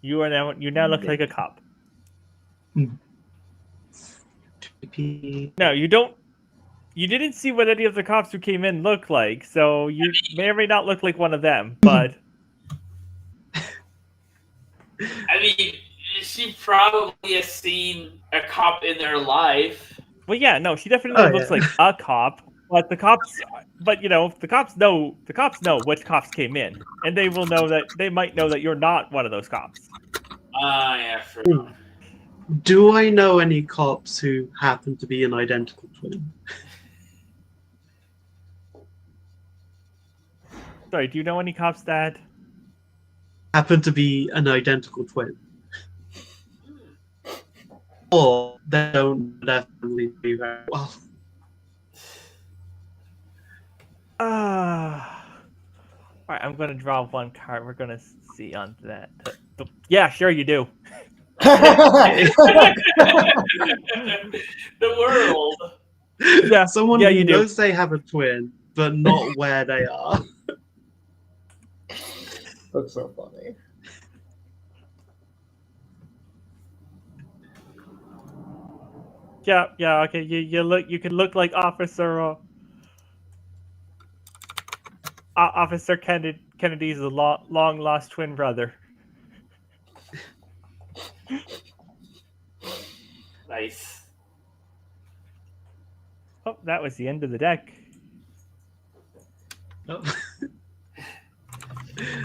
You now look like a cop. No, you don't. You didn't see what any of the cops who came in looked like, so you may or may not look like one of them. But I mean, she probably has seen a cop in her life. well, yeah, no, she definitely looks like a cop. But the cops, but you know, the cops know which cops came in, and they will know that they might know that you're not one of those cops. Ah, yeah, sure. Do I know any cops who happen to be an identical twin? Sorry, do you know any cops that? Happen to be an identical twin? Or they don't definitely do very well. Alright, I'm gonna draw one card. We're gonna see on that. Yeah, sure you do. The world. Yeah, Someone yeah, who you do. knows they have a twin, but not where they are. That's so funny. Yeah, okay. You can look like Officer Kennedy's long lost twin brother. Nice. Oh, that was the end of the deck. Oh.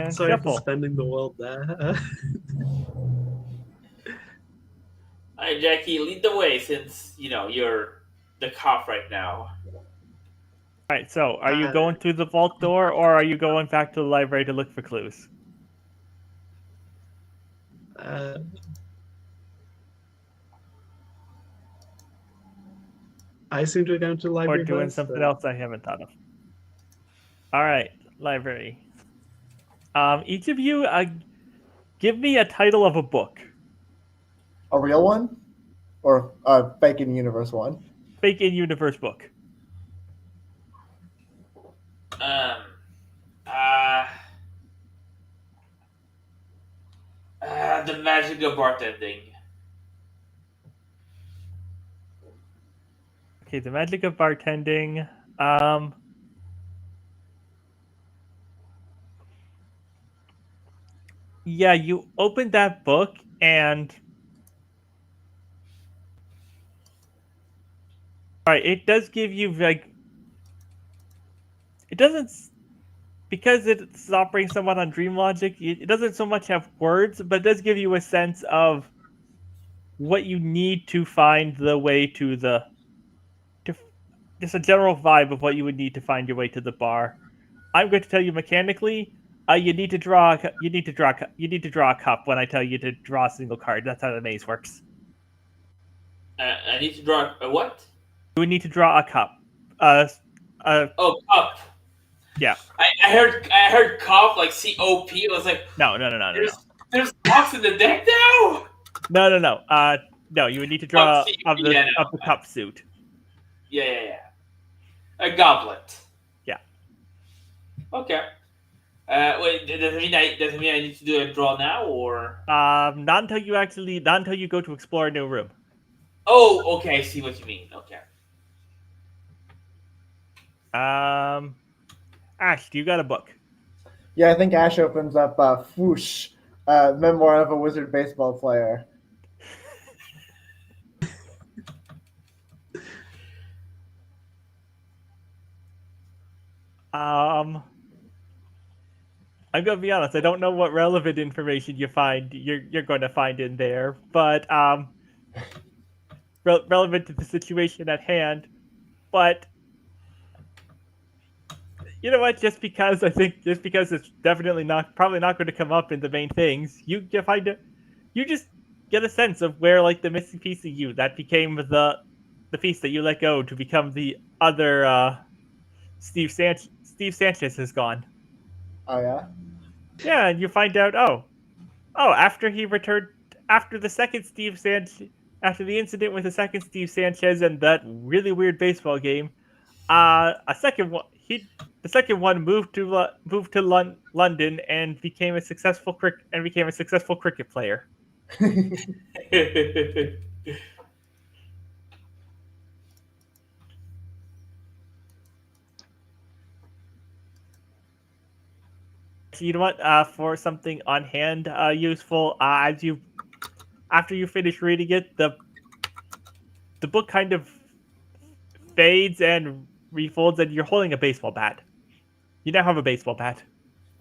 And Sorry shuffle. for spending the world there. Alright, Jackie, lead the way since, you're the cop right now. Alright, so are you going through the vault door or are you going back to the library to look for clues? I assume we're going to the library. Or doing first, something else I haven't thought of. Alright, library. Each of you, give me a title of a book. A real one? Or a fake in universe one? Fake in universe book. The magic of bartending. Okay, the magic of bartending. Yeah, you open that book and alright, it does give you like it doesn't because it's operating somewhat on dream logic, it doesn't so much have words, but it does give you a sense of what you need to find the way to just a general vibe of what you would need to find your way to the bar. I'm going to tell you mechanically, you need to draw a cup when I tell you to draw a single card. That's how the maze works. I need to draw a what? You would need to draw a cup. Oh, cup. Yeah. I heard cop like COP. I was like, No. there's cops in the deck now. No. No. You would need to Oh, draw COP, of yeah, the no. cup suit. Yeah. A goblet. Yeah. Okay. Wait, does it mean I need to do a draw now or? Not until you go to explore a new room. Oh, okay. I see what you mean. Okay. Ash, do you got a book? Yeah, I think Ash opens up Foosh, Memoir of a Wizard Baseball Player. I'm gonna be honest. I don't know what relevant information you're going to find in there, but relevant to the situation at hand. But you know what? Just because it's definitely probably not going to come up in the main things, you find it. You just get a sense of where like the missing piece of you that became the piece that you let go to become the other Steve Sanchez has gone. Oh yeah. Yeah, and you find out. After he returned after the second Steve Sanchez after the incident with the second Steve Sanchez and that really weird baseball game, a second one the second one moved to London and became a successful cricket player. So you know what? For something on hand, useful. As you after you finish reading it, the book kind of fades and refolds, and you're holding a baseball bat. You now have a baseball bat.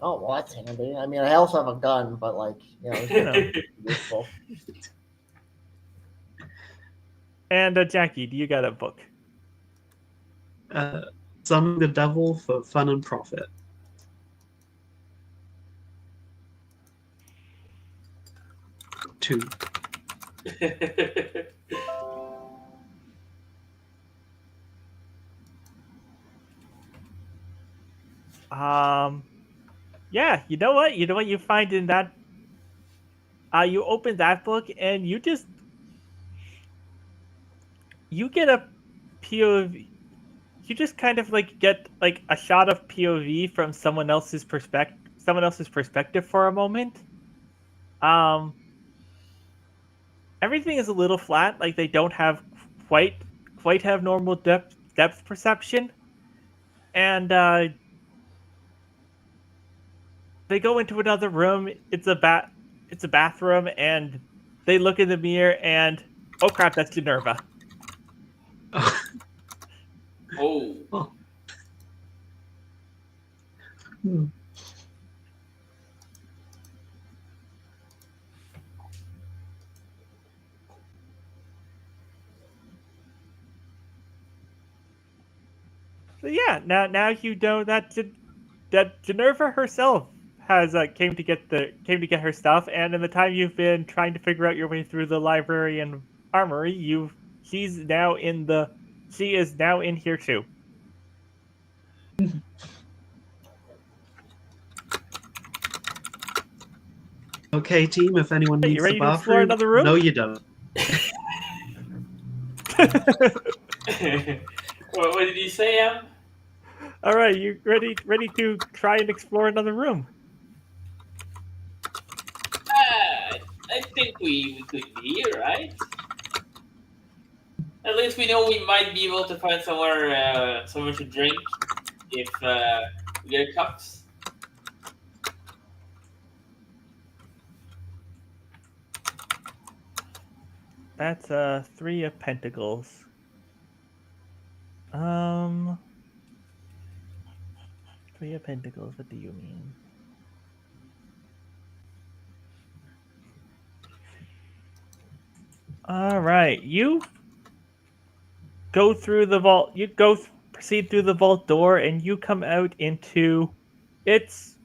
Oh, well, that's handy. I mean, I also have a gun, but like, You know. it's useful. And Jackie, do you got a book? Summon the Devil for Fun and Profit. Two. Yeah. You know what? You know what you find in that. You open that book and you get a POV. You just kind of like get like a shot of POV from someone else's perspective for a moment. Um, Everything is a little flat. Like they don't have quite have normal depth perception, and they go into another room. It's a bathroom, and they look in the mirror, and oh crap, that's Generva. Oh. Oh. Hmm. So yeah, now you know that that Generva herself has came to get her stuff, and in the time you've been trying to figure out your way through the library and armory, she is now in here too. Okay, team, if anyone Hey, needs you the ready to explore bathroom, another room? no, you don't. What did you say, Em? All right, you ready to try and explore another room? I think we could be, right? At least we know we might be able to find somewhere to drink if we get cups. That's 3 of Pentacles. Um, 3 of Pentacles. What do you mean? All right, you go through the vault. Proceed through the vault door, and you come out into it's.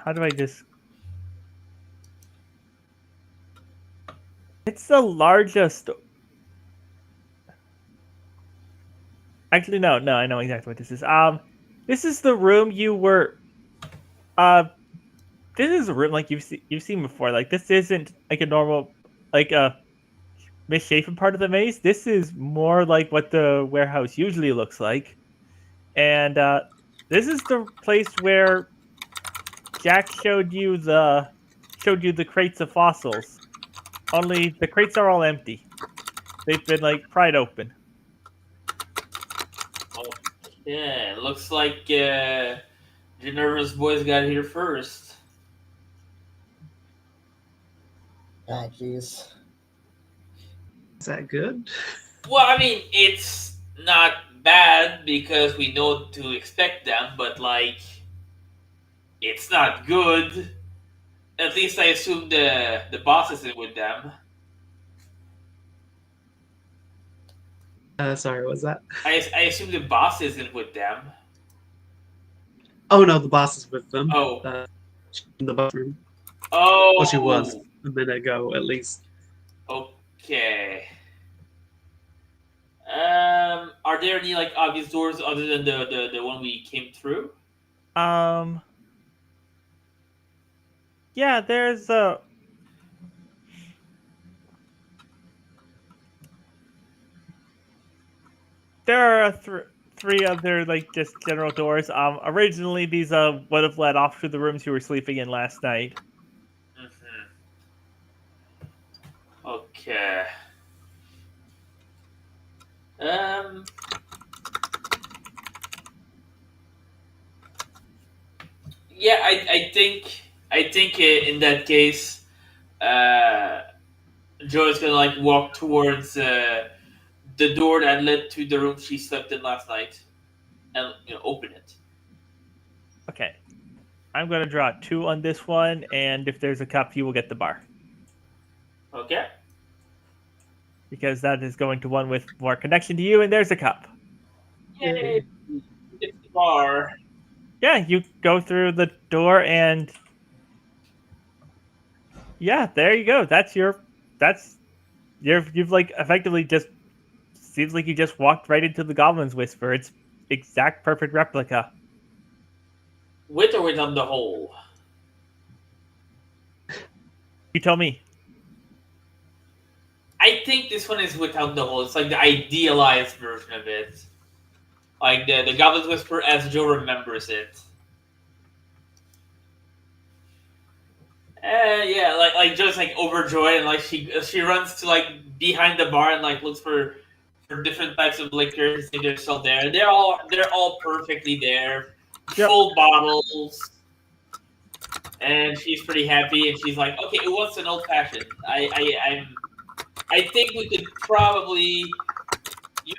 How do I just? It's the largest. Actually, no, I know exactly what this is. This is the room you were. Uh, this is a room like you've seen before. Like this isn't like a normal like a misshapen part of the maze. This is more like what the warehouse usually looks like, and this is the place where Jack showed you the crates of fossils. Only the crates are all empty. They've been like pried open. Yeah, looks like Generous boys got here first. Ah, jeez. Is that good? Well, I mean, it's not bad because we know to expect them, but like, it's not good. At least I assume the boss isn't with them. Sorry, what was that? I assume the boss isn't with them. Oh no, the boss is with them. Oh, In the bathroom. oh, Well, she was a minute ago, at least. Okay. Are there any like obvious doors other than the one we came through? Um, yeah, there's a. There are three other like just general doors. Originally these would have led off to the rooms you were sleeping in last night. Mm-hmm. Okay. Um. Yeah, I think in that case, uh, Joe is gonna like walk towards the door that led to the room she slept in last night, and open it. Okay, I'm gonna draw 2 on this one, and if there's a cup, you will get the bar Okay. because that is going to one with more connection to you, and there's a cup. Yay! It's the bar. Yeah, you go through the door, and yeah, there you go. You've like effectively just seems like you just walked right into the Goblin's Whisper. It's exact perfect replica. With or without the hole? You tell me. I think this one is without the hole. It's like the idealized version of it. Like the Goblin's Whisper as Joe remembers it. Yeah, like Joe's like overjoyed and like she runs to like behind the bar and like looks for different types of liquors. I think they're still there. They're all perfectly there, Yep. full bottles, and she's pretty happy. And she's like, okay, it was an old fashioned. I think we could probably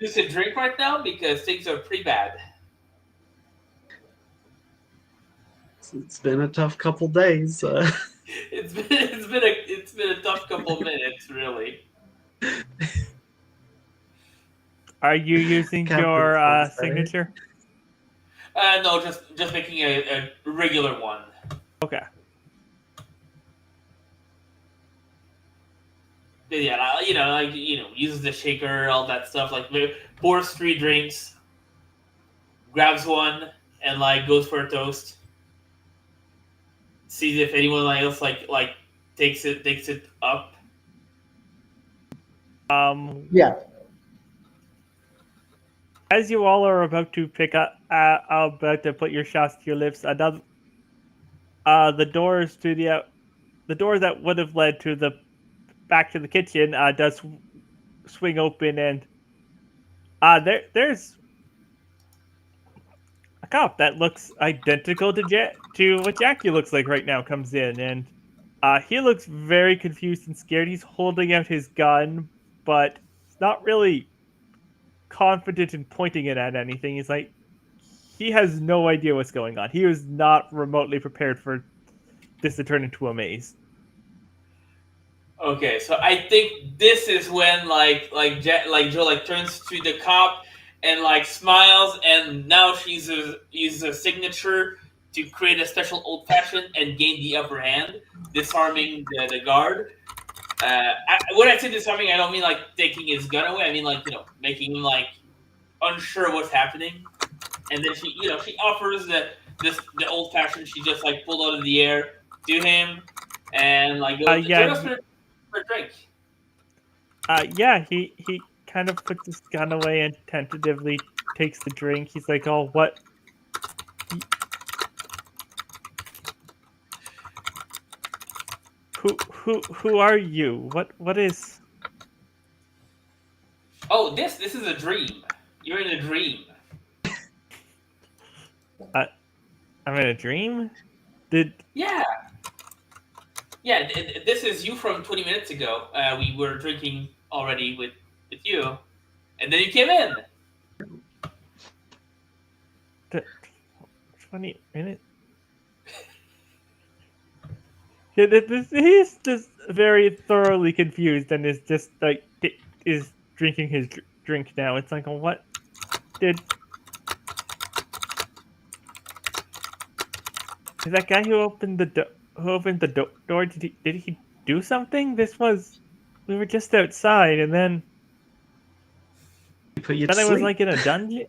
use a drink right now because things are pretty bad. It's been a tough couple days. It's been a tough couple of minutes, really. Are you using Captain your sounds better. signature? No, just making a regular one. Okay. Yeah, uses the shaker, all that stuff. Like pours 3 drinks, grabs one, and like goes for a toast. Sees if anyone else like takes it up. Yeah. As you all are about to pick up, about to put your shots to your lips, another, the doors to the door that would have led to the back to the kitchen, does swing open, and there's a cop that looks identical to what Jackie looks like right now comes in, and he looks very confused and scared. He's holding out his gun, but he's not really confident in pointing it at anything. He's like, he has no idea what's going on. He was not remotely prepared for this to turn into a maze. Okay, so I think this is when like Joe like turns to the cop and like smiles, and now she uses a signature to create a special old fashioned and gain the upper hand, disarming the guard. When I say disarming, I don't mean like taking his gun away. I mean like making him like unsure what's happening. And then she offers the old fashioned. She just like pulled out of the air to him, and like goes, join Yeah, us for a drink. yeah. He kind of puts his gun away and tentatively takes the drink. He's like, "Oh, what? Who are you? What is?" Oh, this is a dream. You're in a dream. I'm in a dream. Did Yeah, yeah. This is you from 20 minutes ago. We were drinking already with you, and then you came in. the 20 minutes? Yeah, he's just very thoroughly confused and is just like is drinking his drink now. It's like, what did is that guy who opened the door? Did he do something? We were just outside, and then You put you to I was sleep. like in a dungeon.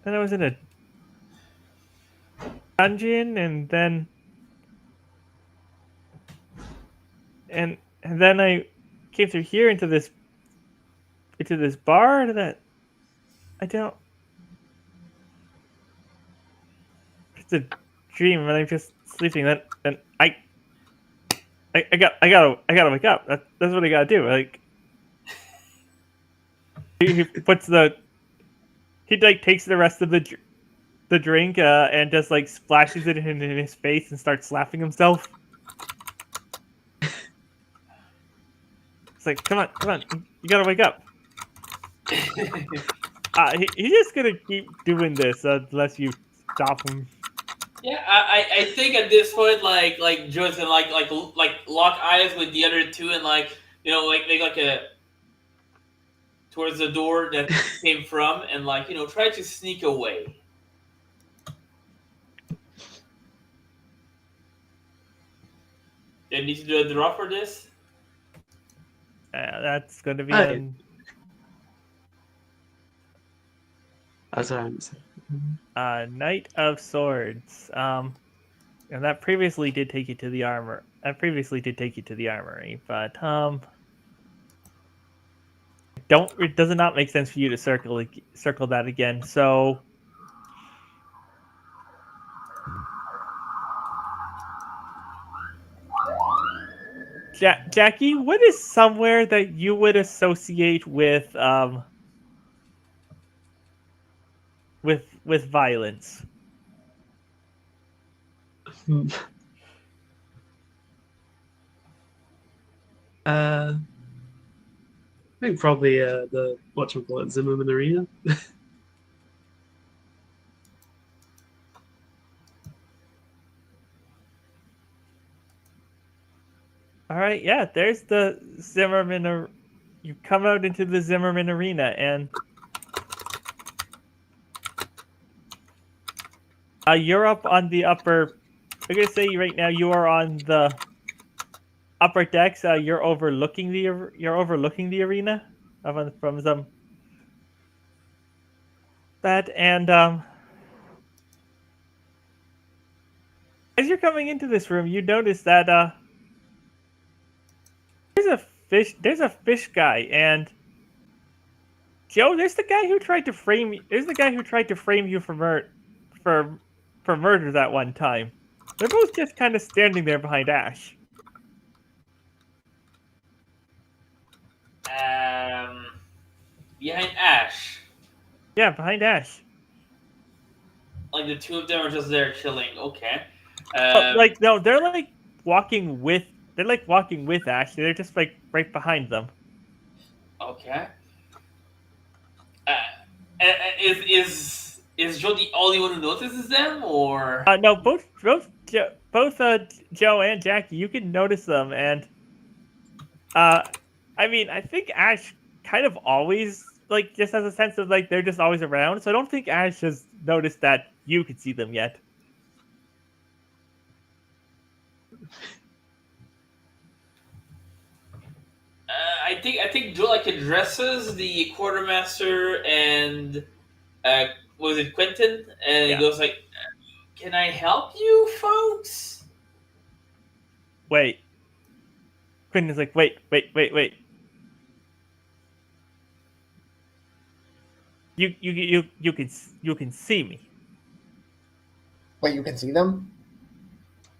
Then I was in a dungeon, and then I came through here into this bar that I don't. It's a dream, and I'm just sleeping. Then I gotta wake up. That's what I gotta do. Like he puts he like takes the rest of the drink and just like splashes it in his face and starts slapping himself. It's like, come on, you gotta wake up. He's just gonna keep doing this unless you stop him. Yeah, I think at this point, like Joe's gonna like lock eyes with the other two, and like like make like a towards the door that came from, and like try to sneak away. Do you need to do a draw for this? That's gonna be Hey. an Oh, sorry. Knight of Swords. And that previously did take you to the armor. That previously did take you to the armory, but don't. It does not make sense for you to circle that again. So, Jackie, what is somewhere that you would associate with violence? I think probably the whatchamacallit Zimmerman Arena. All right, yeah. There's the Zimmerman. You come out into the Zimmerman Arena, and you're up on the upper. I'm gonna say right now you are on the upper decks. You're overlooking the arena from some that, and as you're coming into this room, you notice that there's a fish guy, and Joe, there's the guy who tried to frame you. There's the guy who tried to frame you for for murder that one time. They're both just kind of standing there behind Ash. Um, Behind Ash, Yeah, behind Ash. like the two of them are just there chilling. Okay. Like no, they're like walking with. They're like walking with Ash. They're just like right behind them. Okay. Uh, is Joe the only one who notices them, or? No, both Joe and Jackie, you can notice them, and uh, I mean, I think Ash kind of always like just has a sense of like they're just always around. So I don't think Ash has noticed that you could see them yet. I think Joe like addresses the quartermaster and uh, was it Quentin? And he Yeah. goes like, "Can I help you, folks?" Wait. Quentin's like, wait. You can see me. Wait, you can see them?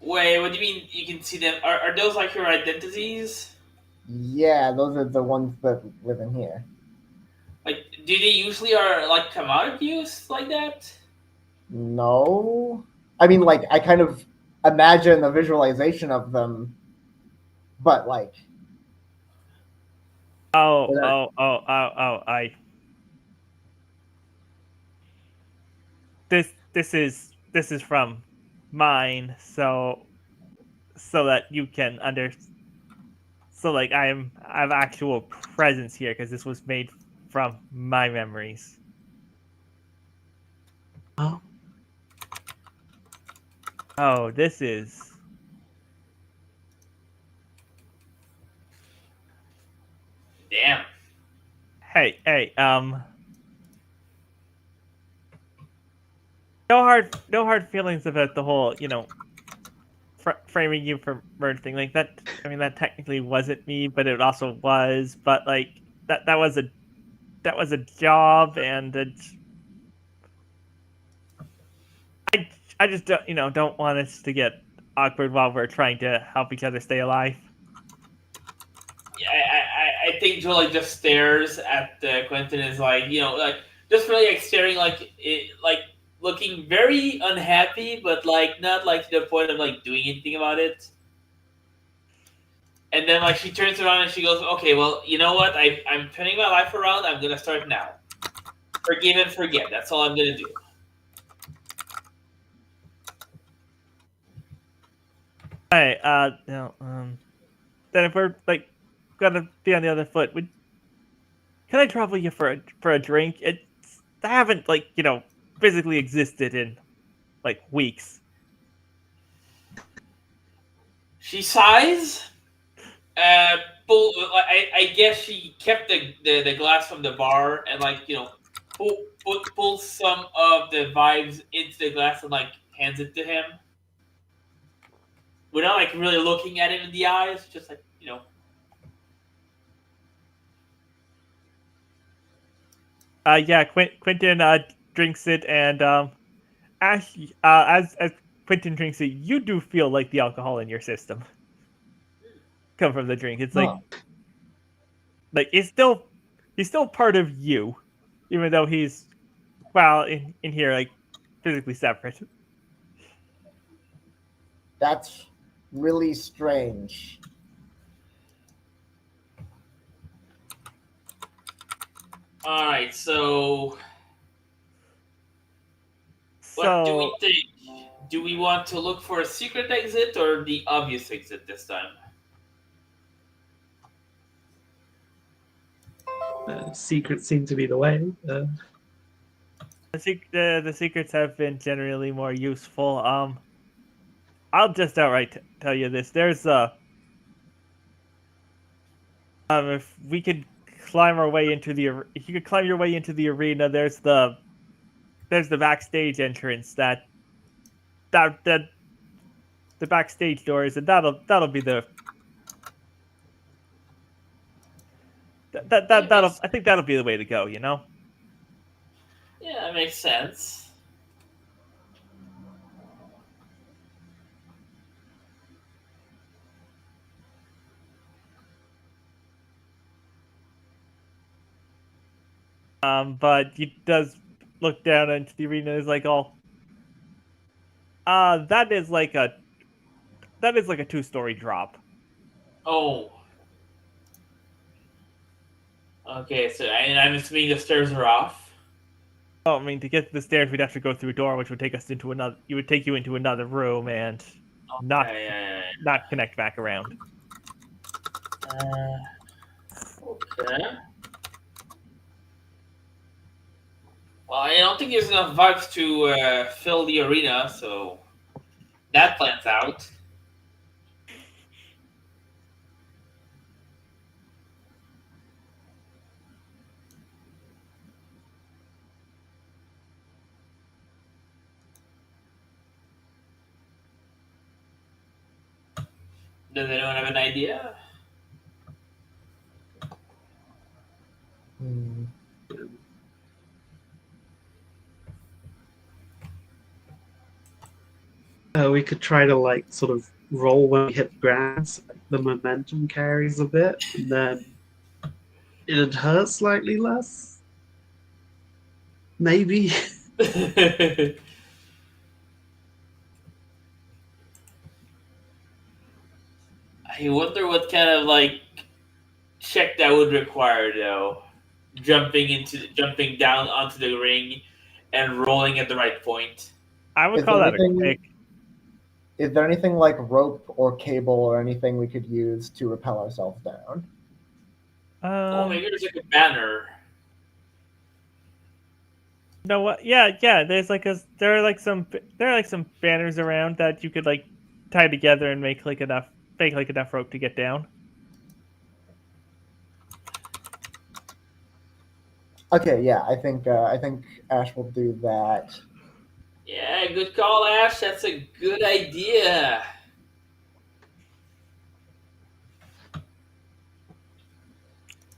Wait, what do you mean? You can see them? Are those like your identities? Yeah, those are the ones that live in here. Like, do they usually are like come out of use like that? No. I mean, like, I kind of imagine a visualization of them, but like, Oh, they're not- oh, oh, oh, oh, I this is from mine, so that you can so like I have actual presence here because this was made from my memories. Oh, Oh, this is Damn. hey, no hard feelings about the whole, framing you for murder thing like that. I mean, that technically wasn't me, but it also was. But like that was a job, and I I just don't want us to get awkward while we're trying to help each other stay alive. Yeah, I think Joe like just stares at Quentin is like like just really like staring like looking very unhappy, but like not like to the point of like doing anything about it. And then like she turns around and she goes, "Okay, well, you know what? I'm turning my life around. I'm gonna start now. Forgive and forget. That's all I'm gonna do." Hey, then if we're like gonna be on the other foot, can I trouble you for a drink? I haven't like physically existed in like weeks. She sighs. Uh, I guess she kept the glass from the bar and like pull some of the vibes into the glass and like hands it to him. We're not like really looking at him in the eyes, just like Yeah, Quentin drinks it, and as Quentin drinks it, you do feel like the alcohol in your system come from the drink. It's huh. like he's still part of you, even though he's in here like physically separate. That's really strange. all right. So what do we So think? Do we want to look for a secret exit or the obvious exit this time? secrets seem to be the way. the secrets have been generally more useful. I'll just outright tell you this: there's if we could climb our way into if you could climb your way into the arena, there's the backstage entrance that the backstage doors, and that'll be That that'll makes I think that'll be the way to go. Yeah, that makes sense. But he does look down into the arena and is like, all that is like a 2-story drop. Oh, okay. So I'm assuming the stairs are off. Well, I mean, to get to the stairs, we'd have to go through a door, which would take us into another. You would take you into another room and not Okay. not connect back around. Okay. Well, I don't think there's enough vibes to fill the arena, so that plan's out. Does anyone have an idea? Hmm. We could try to like sort of roll when we hit the ground, so like, the momentum carries a bit, and then it'd hurt slightly less. Maybe. I wonder what kind of like check that would require though. Jumping down onto the ring and rolling at the right point. I would Is call there that a anything? kick. Is there anything like rope or cable or anything we could use to repel ourselves down? Oh, maybe there's like a banner. No, what? Yeah. There are like some banners around that you could like tie together and make like enough rope to get down. Okay, yeah, I think Ash will do that. Yeah, good call, Ash. That's a good idea.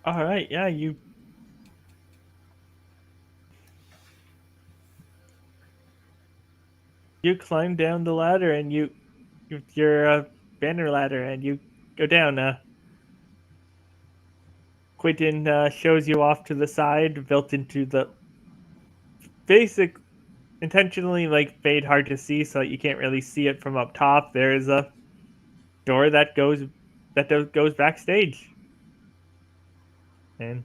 All right, yeah, you climb down the ladder and your banner ladder and you go down. Quentin shows you off to the side, built into the basic, intentionally like made hard to see so that you can't really see it from up top. There is a door that goes backstage, and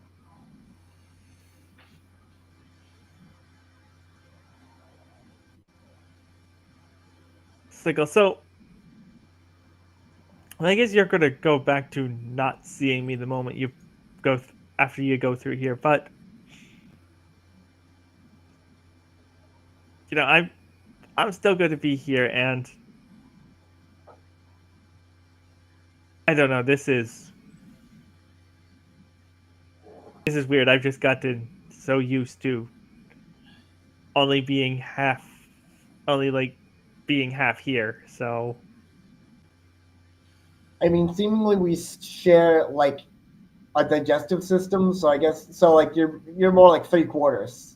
Sickle. So I guess you're gonna go back to not seeing me the moment you after you go through here, but you know I'm still going to be here, and I don't know. This is weird. I've just gotten so used to only being half, only like being half here. So I mean, seemingly we share like a digestive system, so I guess so. Like you're more like three quarters.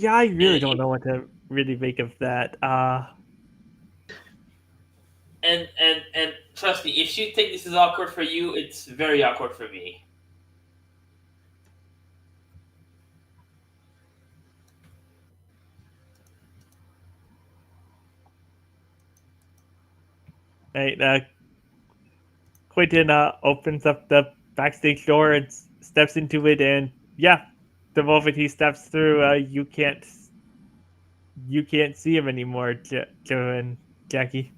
yeah, I really don't know what to really make of that. And trust me, if you think this is awkward for you, it's very awkward for me. Right, Quentin opens up the backstage door and steps into it, and yeah, the moment he steps through, you can't see him anymore, Joe and Jackie.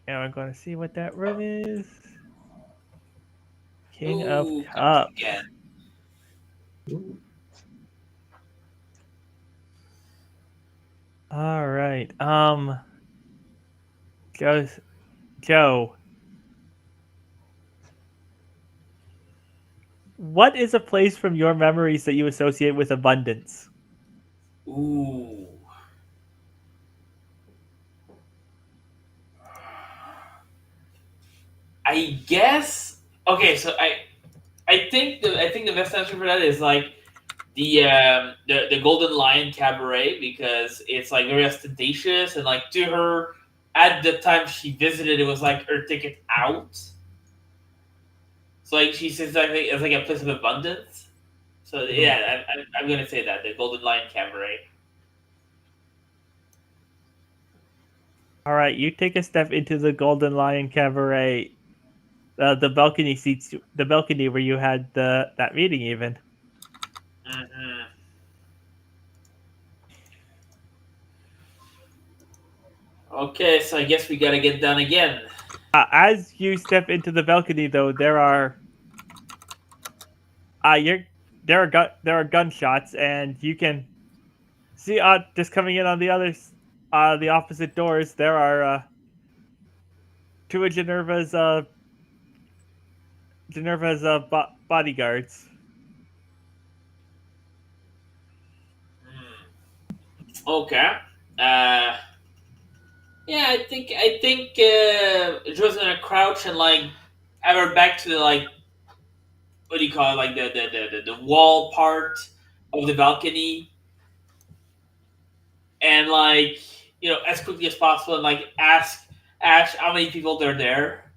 And I'm going to see what that room is. King of Ooh, cups Cups. again. All right. Joe, Joe, what is a place from your memories that you associate with abundance? Ooh. I guess. Okay, so I think the best answer for that is like the Golden Lion Cabaret, because it's like very ostentatious, and like to her at the time she visited, it was like her ticket out. So like she says like it's like a place of abundance. So yeah, I'm gonna say that the Golden Lion Cabaret. All right, you take a step into the Golden Lion Cabaret, the balcony where you had that meeting even. Hmm. Okay, so I guess we gotta get done again. As you step into the balcony, though, you're there are gunshots, and you can See, just coming in on the opposite doors, there are two of Generva's bodyguards. Okay. Uh, yeah, I think Joe's gonna crouch and like have her back to the like what do you call it, like the wall part of the balcony, and like as quickly as possible, and like ask Ash how many people there there.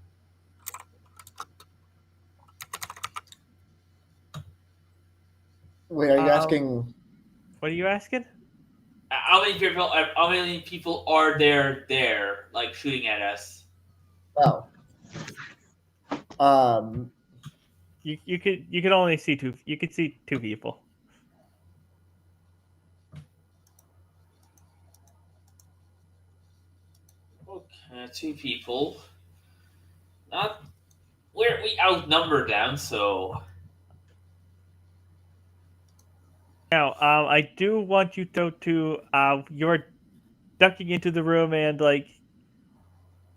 Wait, are you Um, asking? what are you asking? How many people are there like shooting at us? Oh, um, You could only see two. You could see two people. Okay, two people. Not we outnumber them, so Now, I do want you to you're ducking into the room and like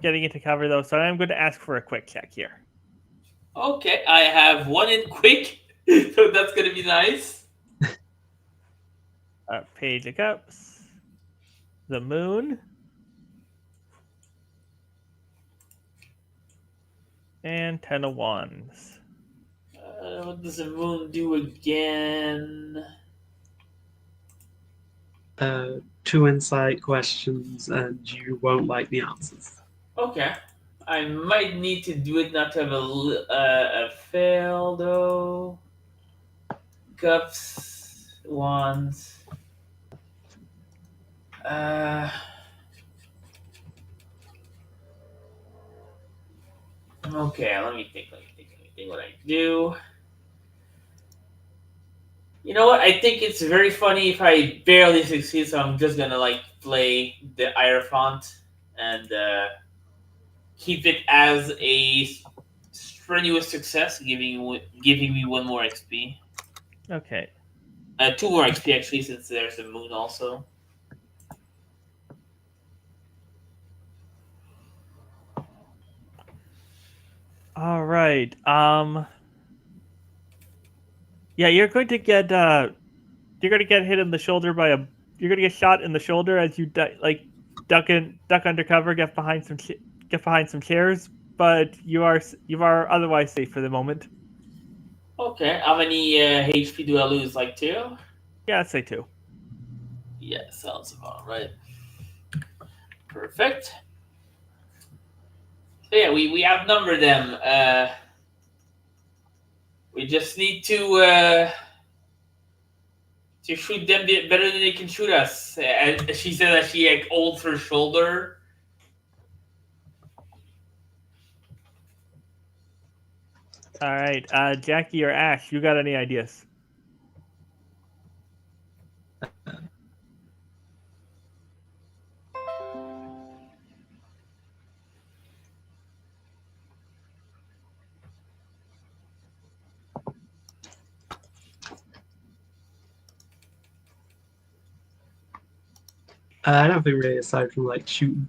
getting into cover though, so I'm going to ask for a quick check here. okay. I have one in quick, so that's gonna be nice. Page of Cups, the Moon, and Ten of Wands. What does the moon do again? Two insight questions, and you won't like the answers. Okay. I might need to do it not to have a fail though. Cups, wands. Uh, okay, let me think what I do. You know what? I think it's very funny if I barely succeed, so I'm just gonna like play the Hierophant and keep it as a strenuous success, giving me one more XP. Okay. Two more XP actually, since there's a moon also. All right. Yeah, you're going to get hit in the shoulder by a you're going to get shot in the shoulder as you duck undercover, get behind some chairs, but you are otherwise safe for the moment. Okay, how many HP do I lose? Like two? Yeah, I'd say two. Yeah, sounds about right. Perfect. So yeah, we outnumber them. We just need to shoot them better than they can shoot us. And she said that she like holds her shoulder. All right, Jackie or Ash, you got any ideas? I don't think really aside from like shooting.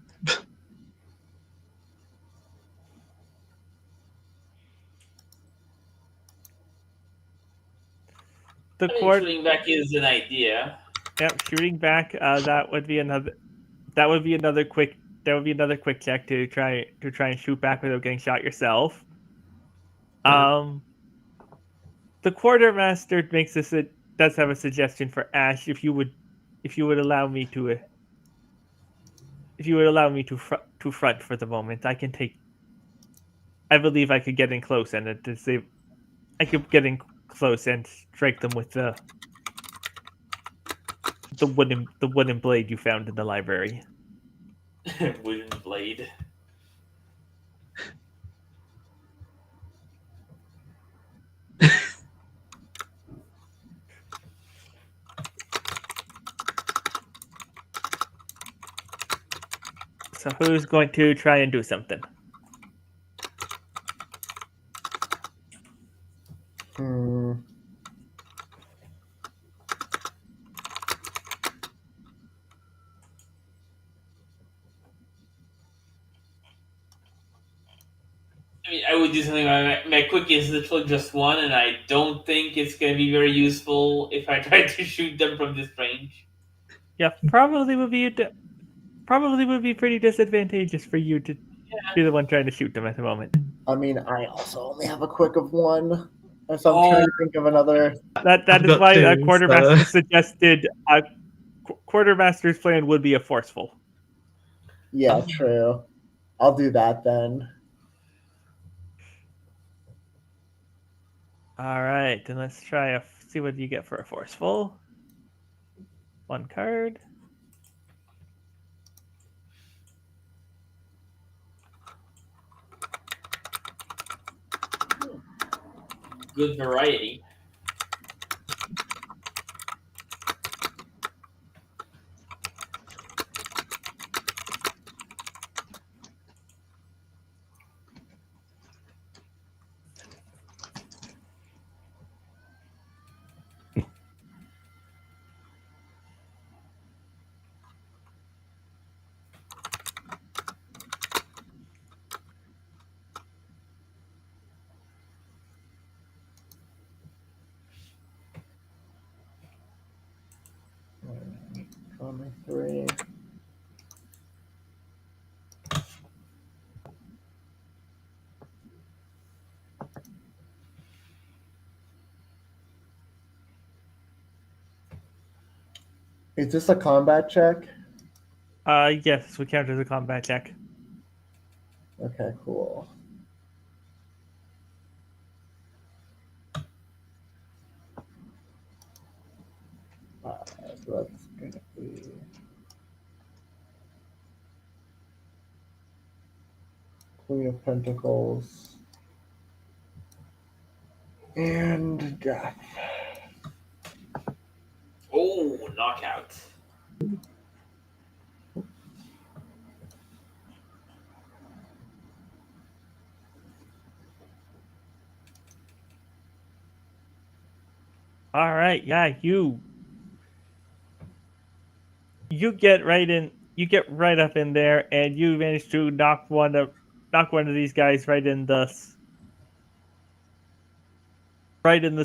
The I think court, shooting back is an idea. yep, shooting back. That would be another. That would be another quick. That would be another quick check to try and shoot back without getting shot yourself. Um, the quartermaster makes this. It does have a suggestion for Ash. If you would allow me to, if you would allow me to front for the moment, I can take. I believe I could get in close and to save. I could get in close and strike them with the wooden blade you found in the library. Wooden blade. So who's going to try and do something? Hmm. probably do something. My quick is literally just one, and I don't think it's going to be very useful if I try to shoot them from this range. Yeah, probably would be pretty disadvantageous for you to be the one trying to shoot them at the moment. I mean, I also only have a quick of one, so I'm Oh. trying to think of another. That I've is got why two, Quartermaster so- suggested Quartermaster's plan would be a forceful. Yeah, true. I'll do that then. All right, then let's try see what you get for a forceful. One card. Good variety. Draw my 3. Is this a combat check? Yes, we count as a combat check. Okay, cool. So that's gonna be Queen of Pentacles and Death. Oh, knockout. All right, yeah, you get right in. You get right up in there, and you manage to knock one of these guys right in the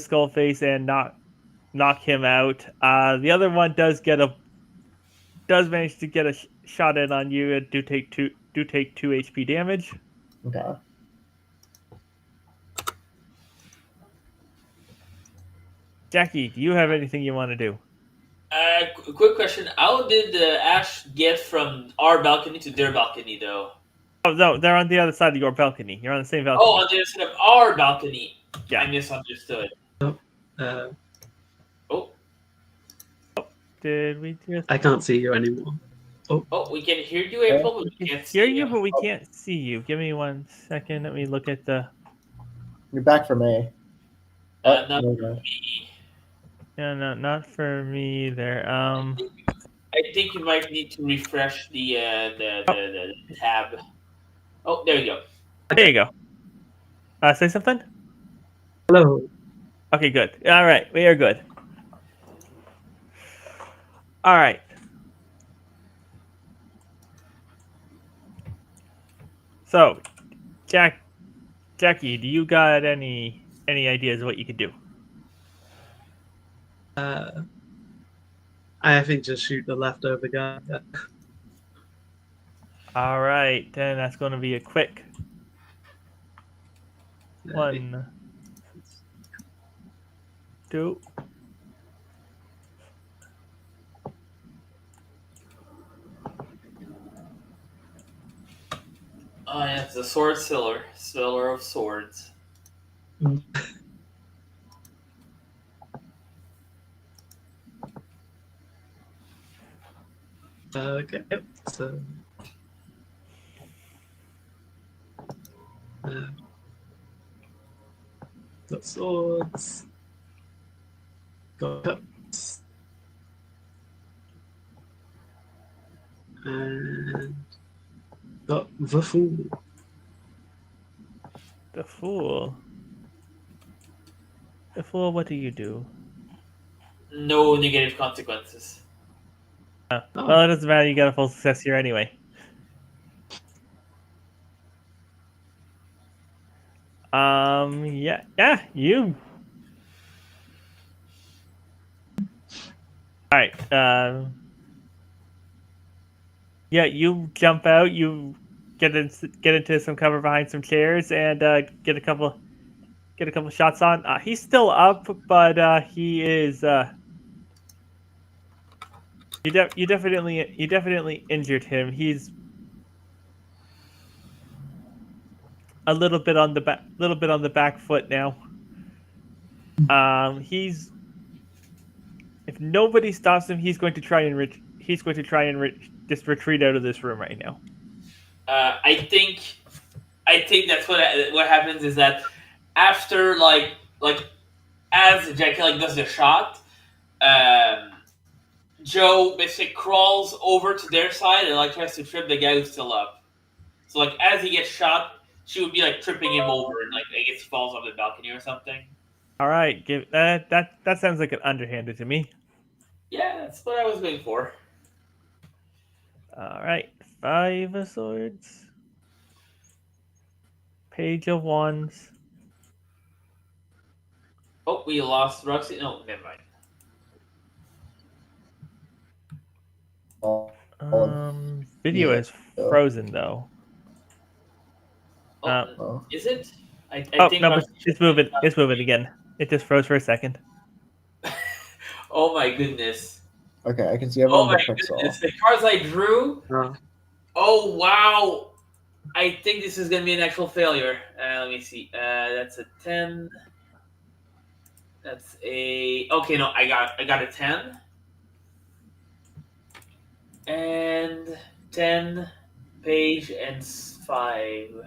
skull face and knock him out. The other one does manage to get a shot in on you and do take 2 HP damage. Okay. Jackie, do you have anything you want to do? Quick question. How did Ash get from our balcony to their balcony, though? Oh no, they're on the other side of your balcony. You're on the same balcony. Oh, on the other side of our balcony. Yeah. I misunderstood. Uh, Oh, Did we just I can't see you anymore. oh, we can hear you, April, but we can't hear see you, you. but we can't see you? Give me 1 second. Let me look at the. You're back for me. Not okay. me. Yeah, no, not for me there. I think you might need to refresh the tab. Oh, there you go. There you go. Say something. Hello. Okay, good. All right, we are good. All right. So, Jackie, do you got any ideas of what you could do? I think just shoot the leftover guy. All right, then that's going to be a quick Uh, 1, 2. Oh, yeah, it's the sword seller of swords. Okay, so got swords, got cups, and got the fool. The fool. The fool. What do you do? No negative consequences. Oh. Well, it doesn't matter. You got a full success here anyway. Yeah, you. All right. Yeah, you jump out. You get into some cover behind some chairs and get a couple shots on. He's still up, but he is. You definitely injured him. He's a little bit on the back foot now. He's if nobody stops him, he's going to try and just retreat out of this room right now. I think that's what happens is that after like as Jackie like does the shot, um, Joe basically crawls over to their side and like tries to trip the guy who's still up. So like as he gets shot, she would be like tripping him over and like I guess he falls off the balcony or something. All right, give that sounds like an underhanded to me. Yeah, that's what I was going for. All right, 5 of swords, page of wands. Oh, we lost Roxy. No, never mind. Video Yeah. is frozen though. Oh, Uh, is it? I oh think no, but Roxy it's moving. It's moving again. It just froze for a second. Oh my goodness. Okay, I can see Oh everyone my but Pixel. goodness. The cards I drew. Oh wow. I think this is gonna be an actual failure. Let me see. That's a 10. That's a okay. No, I got a 10 and 10 page and 5.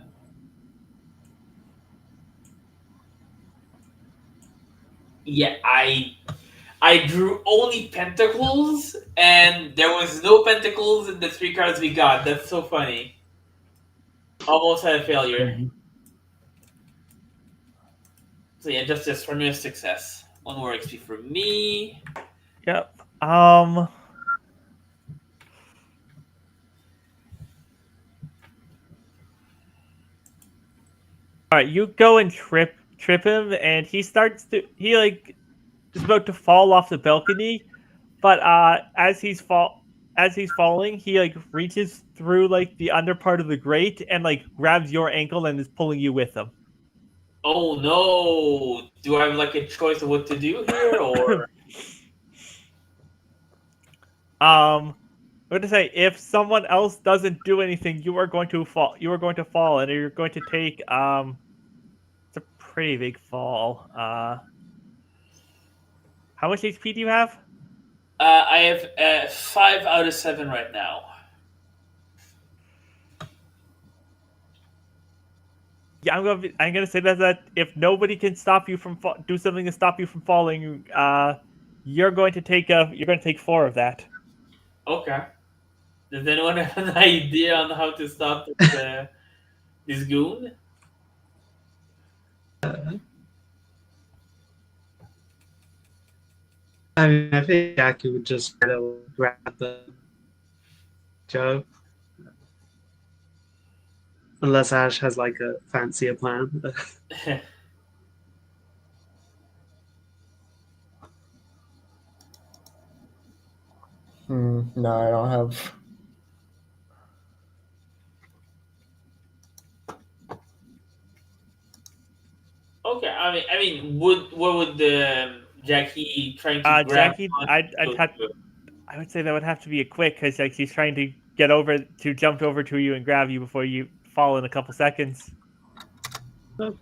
Yeah, I drew only pentacles, and there was no pentacles in the 3 cards we got. That's so funny. Almost had a failure. So yeah, just for me a success. 1 more XP for me. Yep. All right, you go and trip him, and he like is about to fall off the balcony, but as he's falling, he like reaches through like the under part of the grate and like grabs your ankle and is pulling you with him. Oh no! Do I have like a choice of what to do here, or I'm going to say if someone else doesn't do anything, you are going to fall. You are going to fall, and you're going to take it's a pretty big fall. How much HP do you have? I have 5 out of 7 right now. Yeah, I'm gonna say that if nobody can stop you from do something to stop you from falling, you're going to take 4 of that. Okay. Does anyone have an idea on how to stop this goon? I mean, I think Jackie would just try to grab the Joe, unless Ash has like a fancier plan. No, I don't have. Okay, I mean, what would the Jackie trying to grab? Jackie, Go to? I would say that would have to be a quick because like she's trying to get over to jump over to you and grab you before you fall in a couple seconds. Could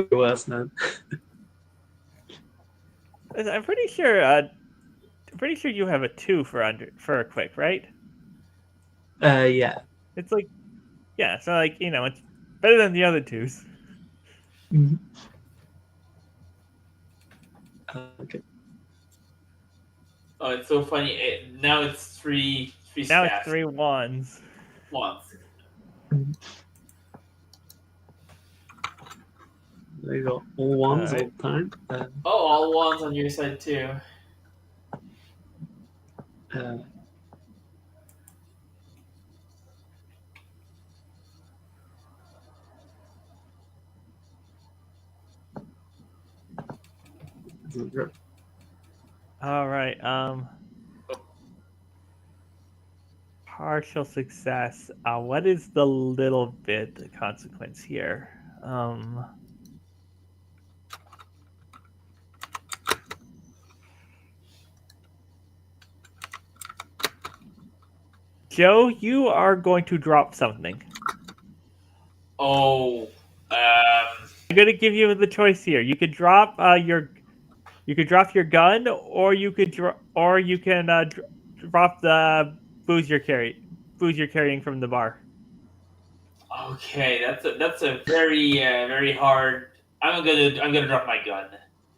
be worse, man. I'm pretty sure you have a 2 for a quick, right? Yeah. It's like yeah, so like it's better than the other 2s. Okay. Oh, it's so funny. Now it's three Now stats. it's 3 wands. Once. They got all ones all the time. Oh, all ones on your side too. Uh, All right. Partial success. What is the little bit the consequence here? Joe, you are going to drop something. Oh, I'm going to give you the choice here. You could drop you could drop your gun, or you could drop the booze you're carrying from the bar. okay. That's a very very hard. I'm gonna drop my gun.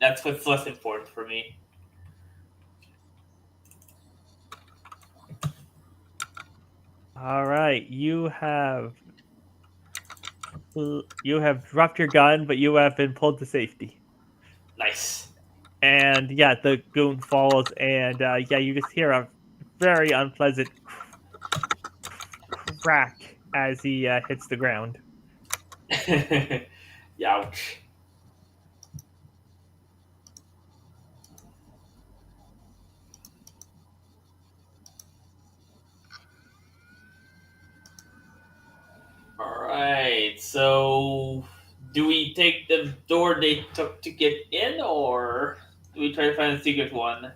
That's what's less important for me. All right, you have dropped your gun, but you have been pulled to safety. Nice. And yeah, the goon falls, and yeah, you just hear a very unpleasant crack as he hits the ground. Youch. All right. So, do we take the door they took to get in, or do we try to find a secret one?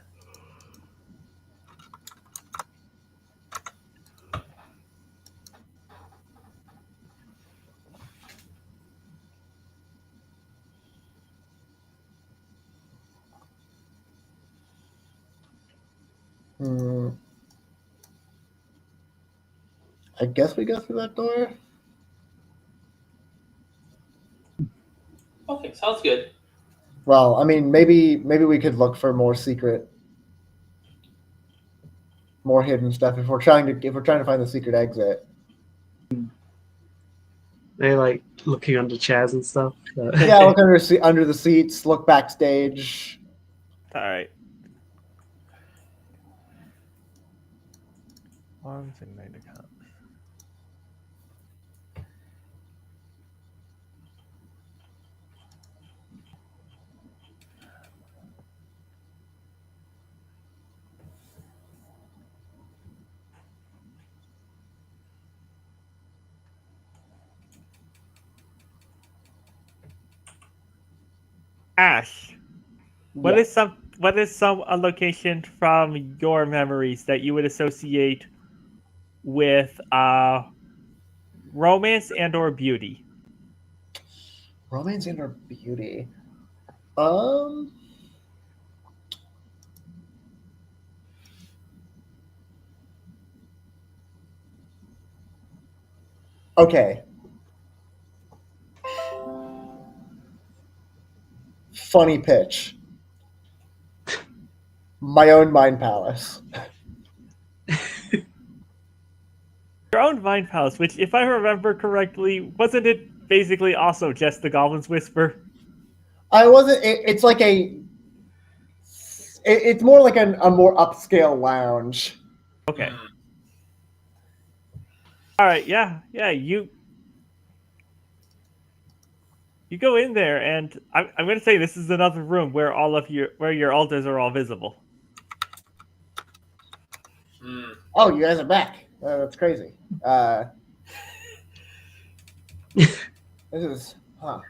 Hmm. I guess we go through that door. Okay, sounds good. Well, I mean, maybe we could look for more secret, more hidden stuff if we're trying to find the secret exit. They like looking under chairs and stuff. Yeah, look under the seats, look backstage. All right. Arms and night account. Ash, what Yeah. is some a location from your memories that you would associate with romance and or beauty? Romance and or beauty. Um. Okay. Funny pitch. My own mind palace. Your own Vine Palace, which, if I remember correctly, wasn't it basically also just the Goblin's Whisper? I wasn't. It's like it's more like a more upscale lounge. Okay. Hmm. All right. Yeah. Yeah. You go in there, and I'm going to say this is another room where where your altars are all visible. Hmm. Oh, you guys are back. That's crazy. This is kind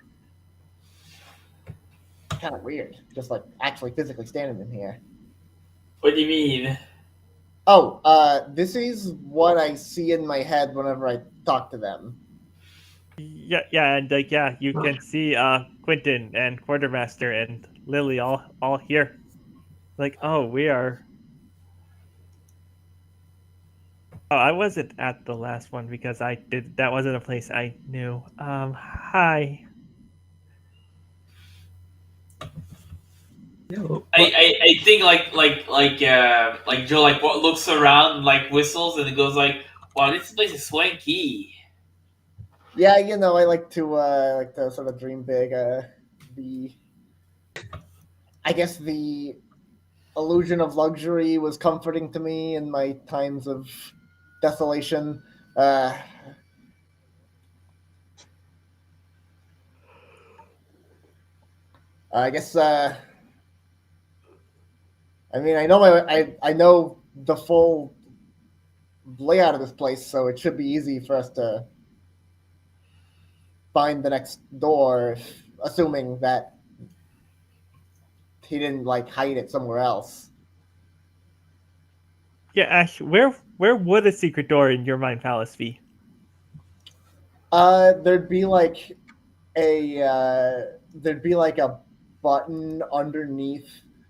of weird. Just like actually physically standing in here. What do you mean? Oh, this is what I see in my head whenever I talk to them. Yeah. Yeah. And like, yeah, you can see Quentin and Quartermaster and Lily all here. Like, oh, we are. Oh, I wasn't at the last one because that wasn't a place I knew. Hi. Yeah, I think like Joe like what looks around like whistles and it goes like, wow, this place is swanky. Yeah, I like to sort of dream big. The I guess the illusion of luxury was comforting to me in my times of desolation. I guess I mean, I know the full layout of this place, so it should be easy for us to find the next door, assuming that he didn't like hide it somewhere else. Yeah, Ash, where would a secret door in your mind palace be? There'd be like there'd be like a button underneath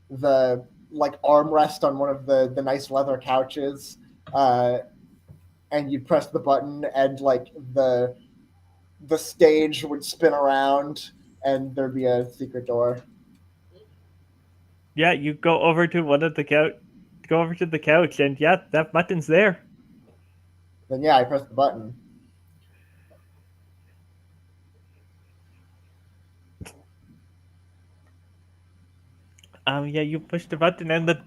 the like armrest on one of the nice leather couches, and you'd press the button, and like the stage would spin around, and there'd be a secret door. Yeah, you go over to one of the couch, go over to the couch, and yeah, that button's there. Then yeah, I press the button. Yeah, you push the button, and the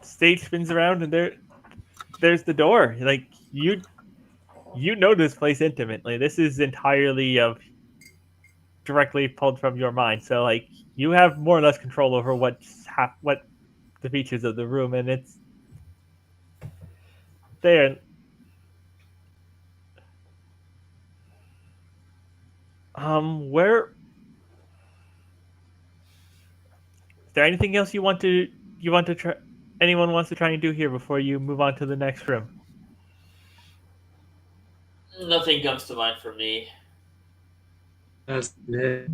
stage spins around, and there's the door. Like you know this place intimately. This is entirely of directly pulled from your mind. So like you have more or less control over what the features of the room, and it's there. Where is there anything else you want to try? Anyone wants to try and do here before you move on to the next room? Nothing comes to mind for me. That's it.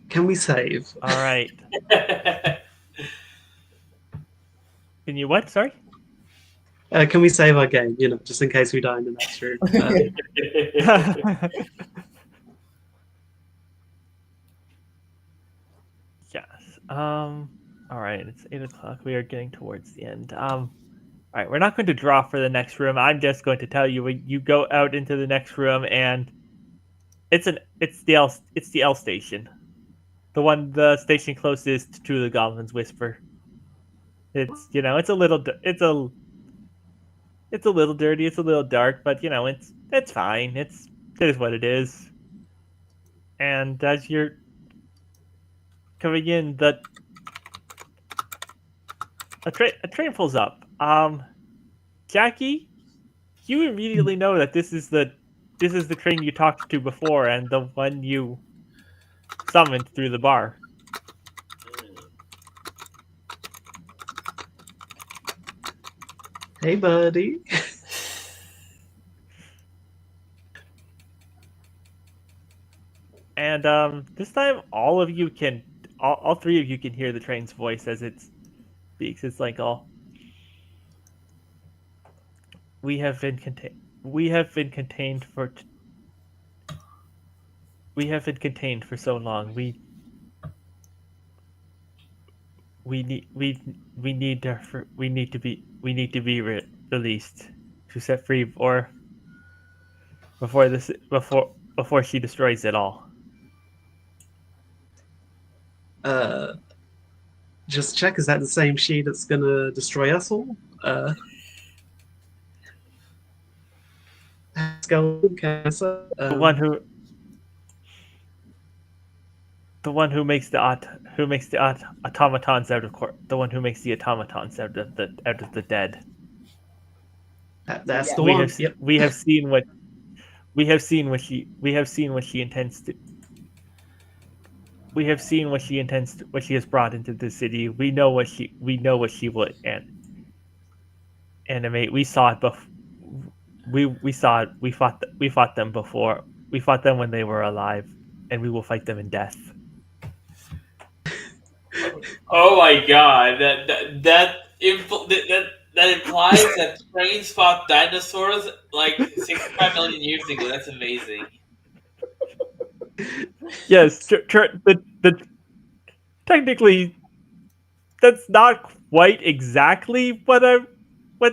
Can we save? All right. Can you what? Sorry. Can we save our game? You know, just in case we die in the next room. Yes. All right. It's 8 o'clock. We are getting towards the end. All right. We're not going to draw for the next room. I'm just going to tell you when you go out into the next room, and it's the L station, the station closest to the Goblin's Whisper. It's it's a little it's a little dirty. It's a little dark, but it's fine. It is what it is. And as you're coming in, a train pulls up. Jackie, you immediately know that this is the train you talked to before, and the one you summoned through the bar. Hey, buddy. And this time, all three of you can hear the train's voice as it speaks. It's like we have been contained. We have been contained for so long. We need to be released to set free, or before she destroys it all. Just check, is that the same she that's gonna destroy us all? Skeleton cancer. The one who makes the automatons out of the one who makes the automatons out of the dead. That's the we one. have Yep. we have seen what she intends to. We have seen what she has brought into the city. We know what she would animate. We saw it before. We saw it. We fought them before. We fought them when they were alive, and we will fight them in death. Oh my god! That implies that trains fought dinosaurs like 65 million years ago. That's amazing. Yes, the technically that's not quite exactly what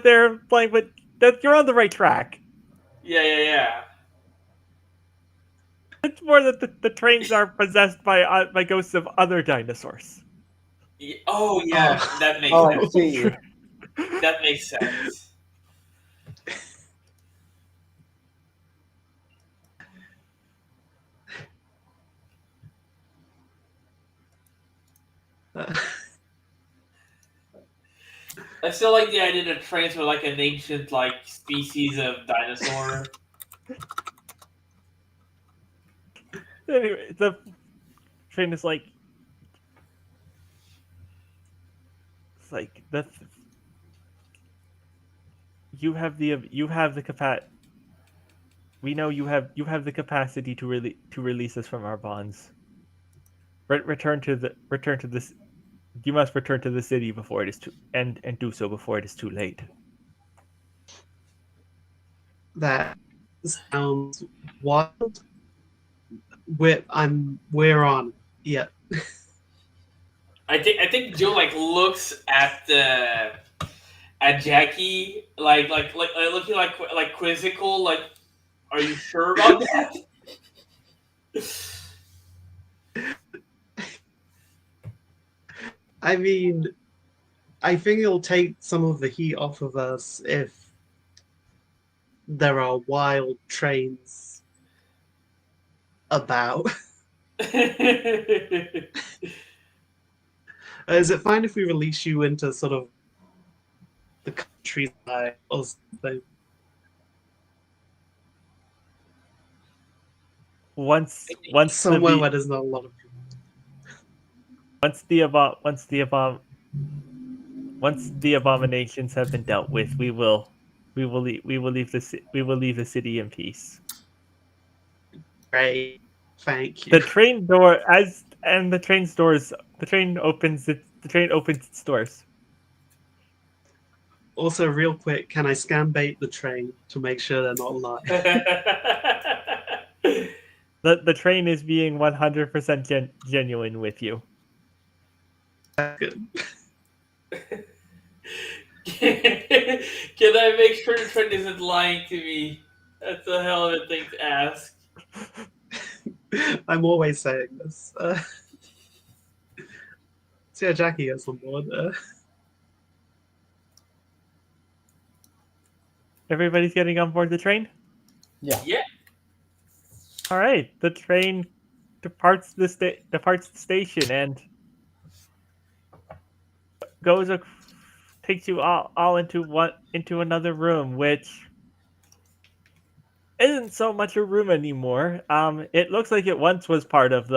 they're implying, but that you're on the right track. Yeah. It's more that the trains are possessed by ghosts of other dinosaurs. Oh yeah, that makes Oh, I sense. see. That makes sense. Uh, I still like the idea that trains were like an ancient like species of dinosaur. Anyway, the train is like, it's like the you have the capacity. We know you have the capacity to release us from our bonds. Return to this. You must return to the city before it is too and do so before it is too late. that sounds wild. We're on. Yeah. I think Joe like looks at Jackie looking like quizzical like are you sure about that? I mean, I think it'll take some of the heat off of us if there are wild trains about. Is it fine if we release you into sort of the countryside or something? Somewhere where there's not a lot of people. Once the abominations have been dealt with, we will leave the city in peace. Great. Thank you. The train door as and the train's doors the train opens its doors. Also, real quick, can I scan bait the train to make sure they're not lying? The train is being 100% genuine with you. Good. Can I make sure the train isn't lying to me? That's a hell of a thing to ask. I'm always saying this. So yeah, Jackie gets on board. Everybody's getting on board the train? Yeah. Yeah. All right, the train departs the station and takes you all into another room, which isn't so much a room anymore. It looks like it once was part of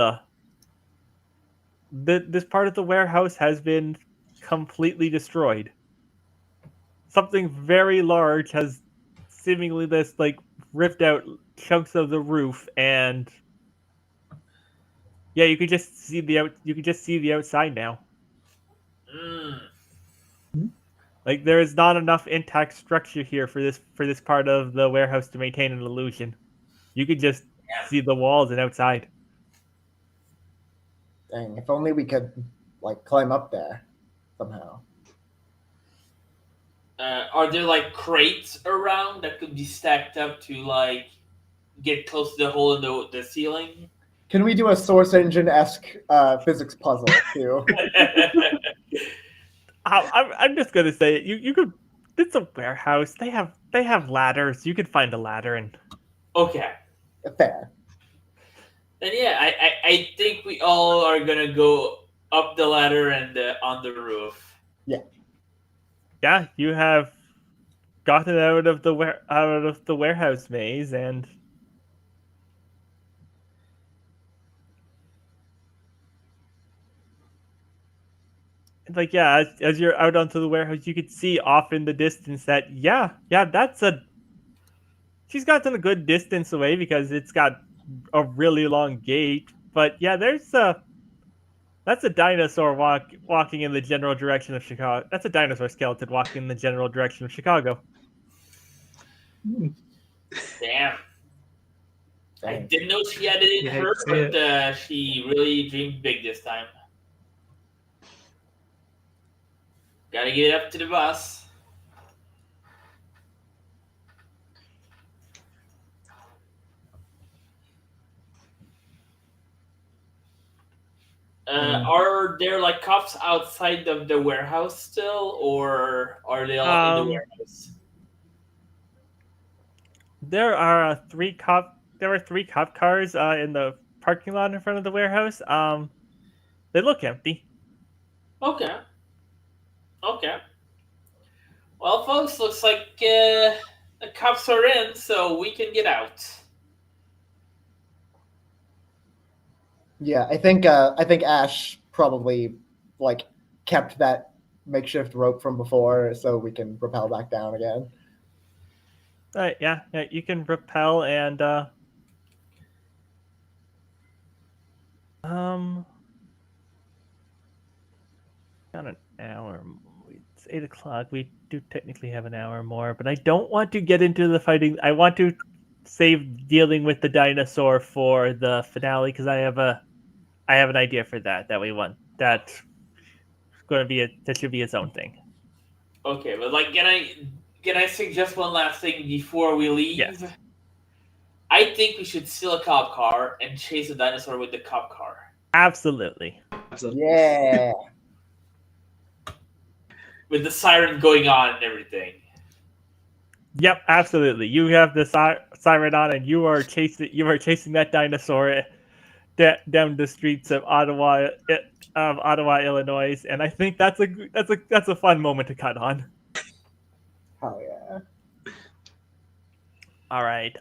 this part of the warehouse has been completely destroyed. Something very large has seemingly this like ripped out chunks of the roof, and yeah, you could just see the outside now. Mm. Like there is not enough intact structure here for this part of the warehouse to maintain an illusion. You could just see the walls and outside. Dang, if only we could like climb up there somehow. Are there like crates around that could be stacked up to like get close to the hole in the ceiling? Can we do a Source Engine-esque physics puzzle too? I'm just gonna say it. You could. It's a warehouse. They have ladders. You could find a ladder and. Okay. Fair. Then yeah, I think we all are gonna go up the ladder and on the roof. Yeah, you have gotten out of the warehouse maze and. Like yeah, as you're out onto the warehouse, you could see off in the distance that she's gotten a good distance away because it's got a really long gate. But yeah, that's a dinosaur walking in the general direction of Chicago. That's a dinosaur skeleton walking in the general direction of Chicago. Damn. I Dang. didn't know she had it in her, but she really dreamed big this time. Gotta get up to the bus. Are there like cops outside of the warehouse still, or are they all in the warehouse? There are three cop cars in the parking lot in front of the warehouse. They look empty. Okay. Okay. Well, folks, looks like the cops are in, so we can get out. Yeah, I think Ash probably like kept that makeshift rope from before, so we can rappel back down again. Yeah, you can repel and um got an hour. It's 8 o'clock. We do technically have an hour more, but I don't want to get into the fighting. I want to save dealing with the dinosaur for the finale because I have an idea for that that we want. That's going to be that should be its own thing. Okay, but like, can I suggest one last thing before we leave? Yes, I think we should steal a cop car and chase the dinosaur with the cop car absolutely. Absolutely. Yeah. with the siren going on and everything. Yep, absolutely. You have the siren on, and you are chasing. You are chasing that dinosaur down the streets of Ottawa, Illinois, and I think that's a fun moment to cut on. Hell yeah. All right.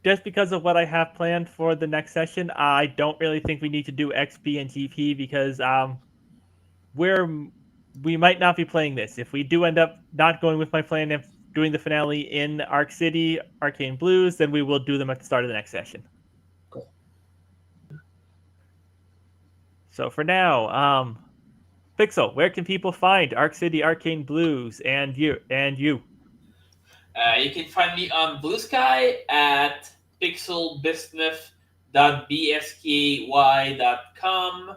Just because of what I have planned for the next session, I don't really think we need to do XP and GP because we're we might not be playing this. If we do end up not going with my plan of doing the finale in Arc City, Arcane Blues, then we will do them at the start of the next session. Cool. So for now, Pixel, where can people find Arc City Arcane Blues and you? You can find me on Blue Sky at pixelbusiness.bsky.com.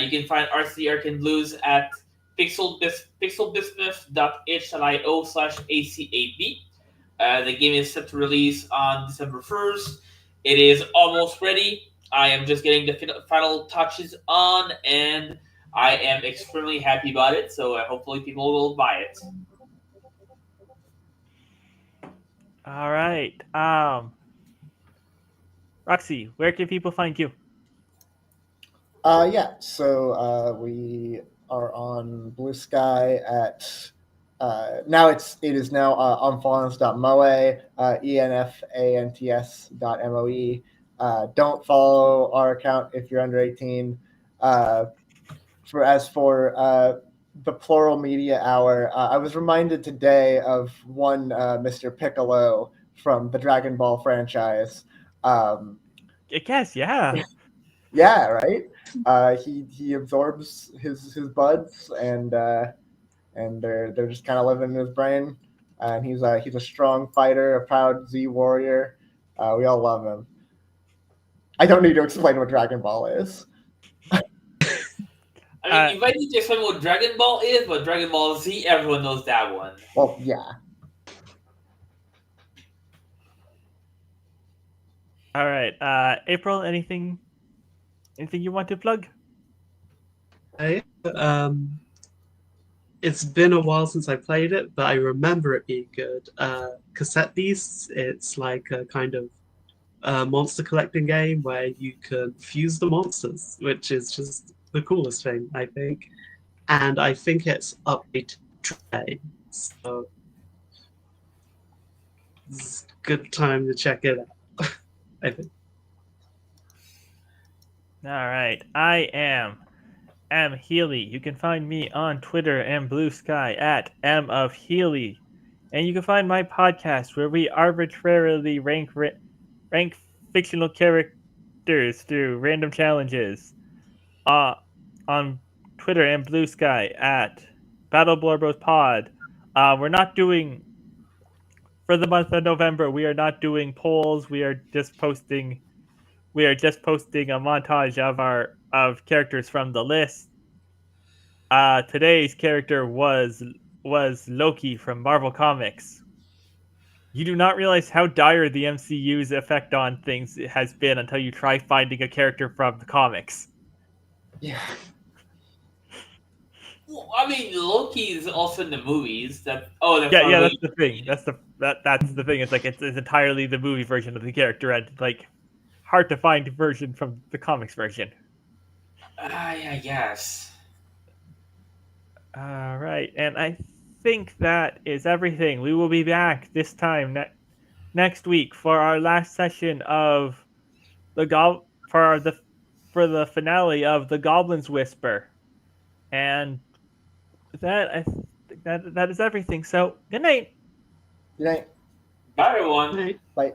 You can find RC Arcane Blues at pixelbusiness.itch.io/ACAB. The game is set to release on December 1st. It is almost ready. I am just getting the final touches on, and I am extremely happy about it. So hopefully people will buy it. All right. Roxy, where can people find you? Yeah. So we are on Blue Sky at now it is now enfance.moe, enfants.moe. Don't follow our account if you're under 18. For the Plural Media Hour, I was reminded today of one Mr. Piccolo from the Dragon Ball franchise. Um, I guess, yeah. yeah, right. He absorbs his buds, and they're just kind of living in his brain. And he's a strong fighter, a proud Z warrior. We all love him. I don't need to explain what Dragon Ball is. I mean, you might need to explain what Dragon Ball is, but Dragon Ball Z, everyone knows that one. Well, yeah. All right. April, anything you want to plug? It's been a while since I played it, but I remember it being good. Cassette Beasts, it's like a kind of monster collecting game where you can fuse the monsters, which is just the coolest thing, I think. And I think it's updated today, so it's a good time to check it out, I think. All right. I am M Healy. You can find me on Twitter and Blue Sky at M of Healy. And you can find my podcast where we arbitrarily rank fictional characters through random challenges. On Twitter and Blue Sky at Battle Blorbos Pod. We're not doing for the month of November. We are not doing polls. We are just posting a montage of characters from the list. Today's character was Loki from Marvel Comics. You do not realize how dire the MCU's effect on things has been until you try finding a character from the comics. Yeah. Well, I mean, Loki is also in the movies. That's Yeah, that's the thing. That's the thing. It's like it's entirely the movie version of the character, and like hard to find version from the comics version. I guess. All right, and I think that is everything. We will be back this time next week for our last session of for the finale of the Goblin's Whisper, and that I think that is everything. So good night. Good night. Bye, everyone. Right. Bye.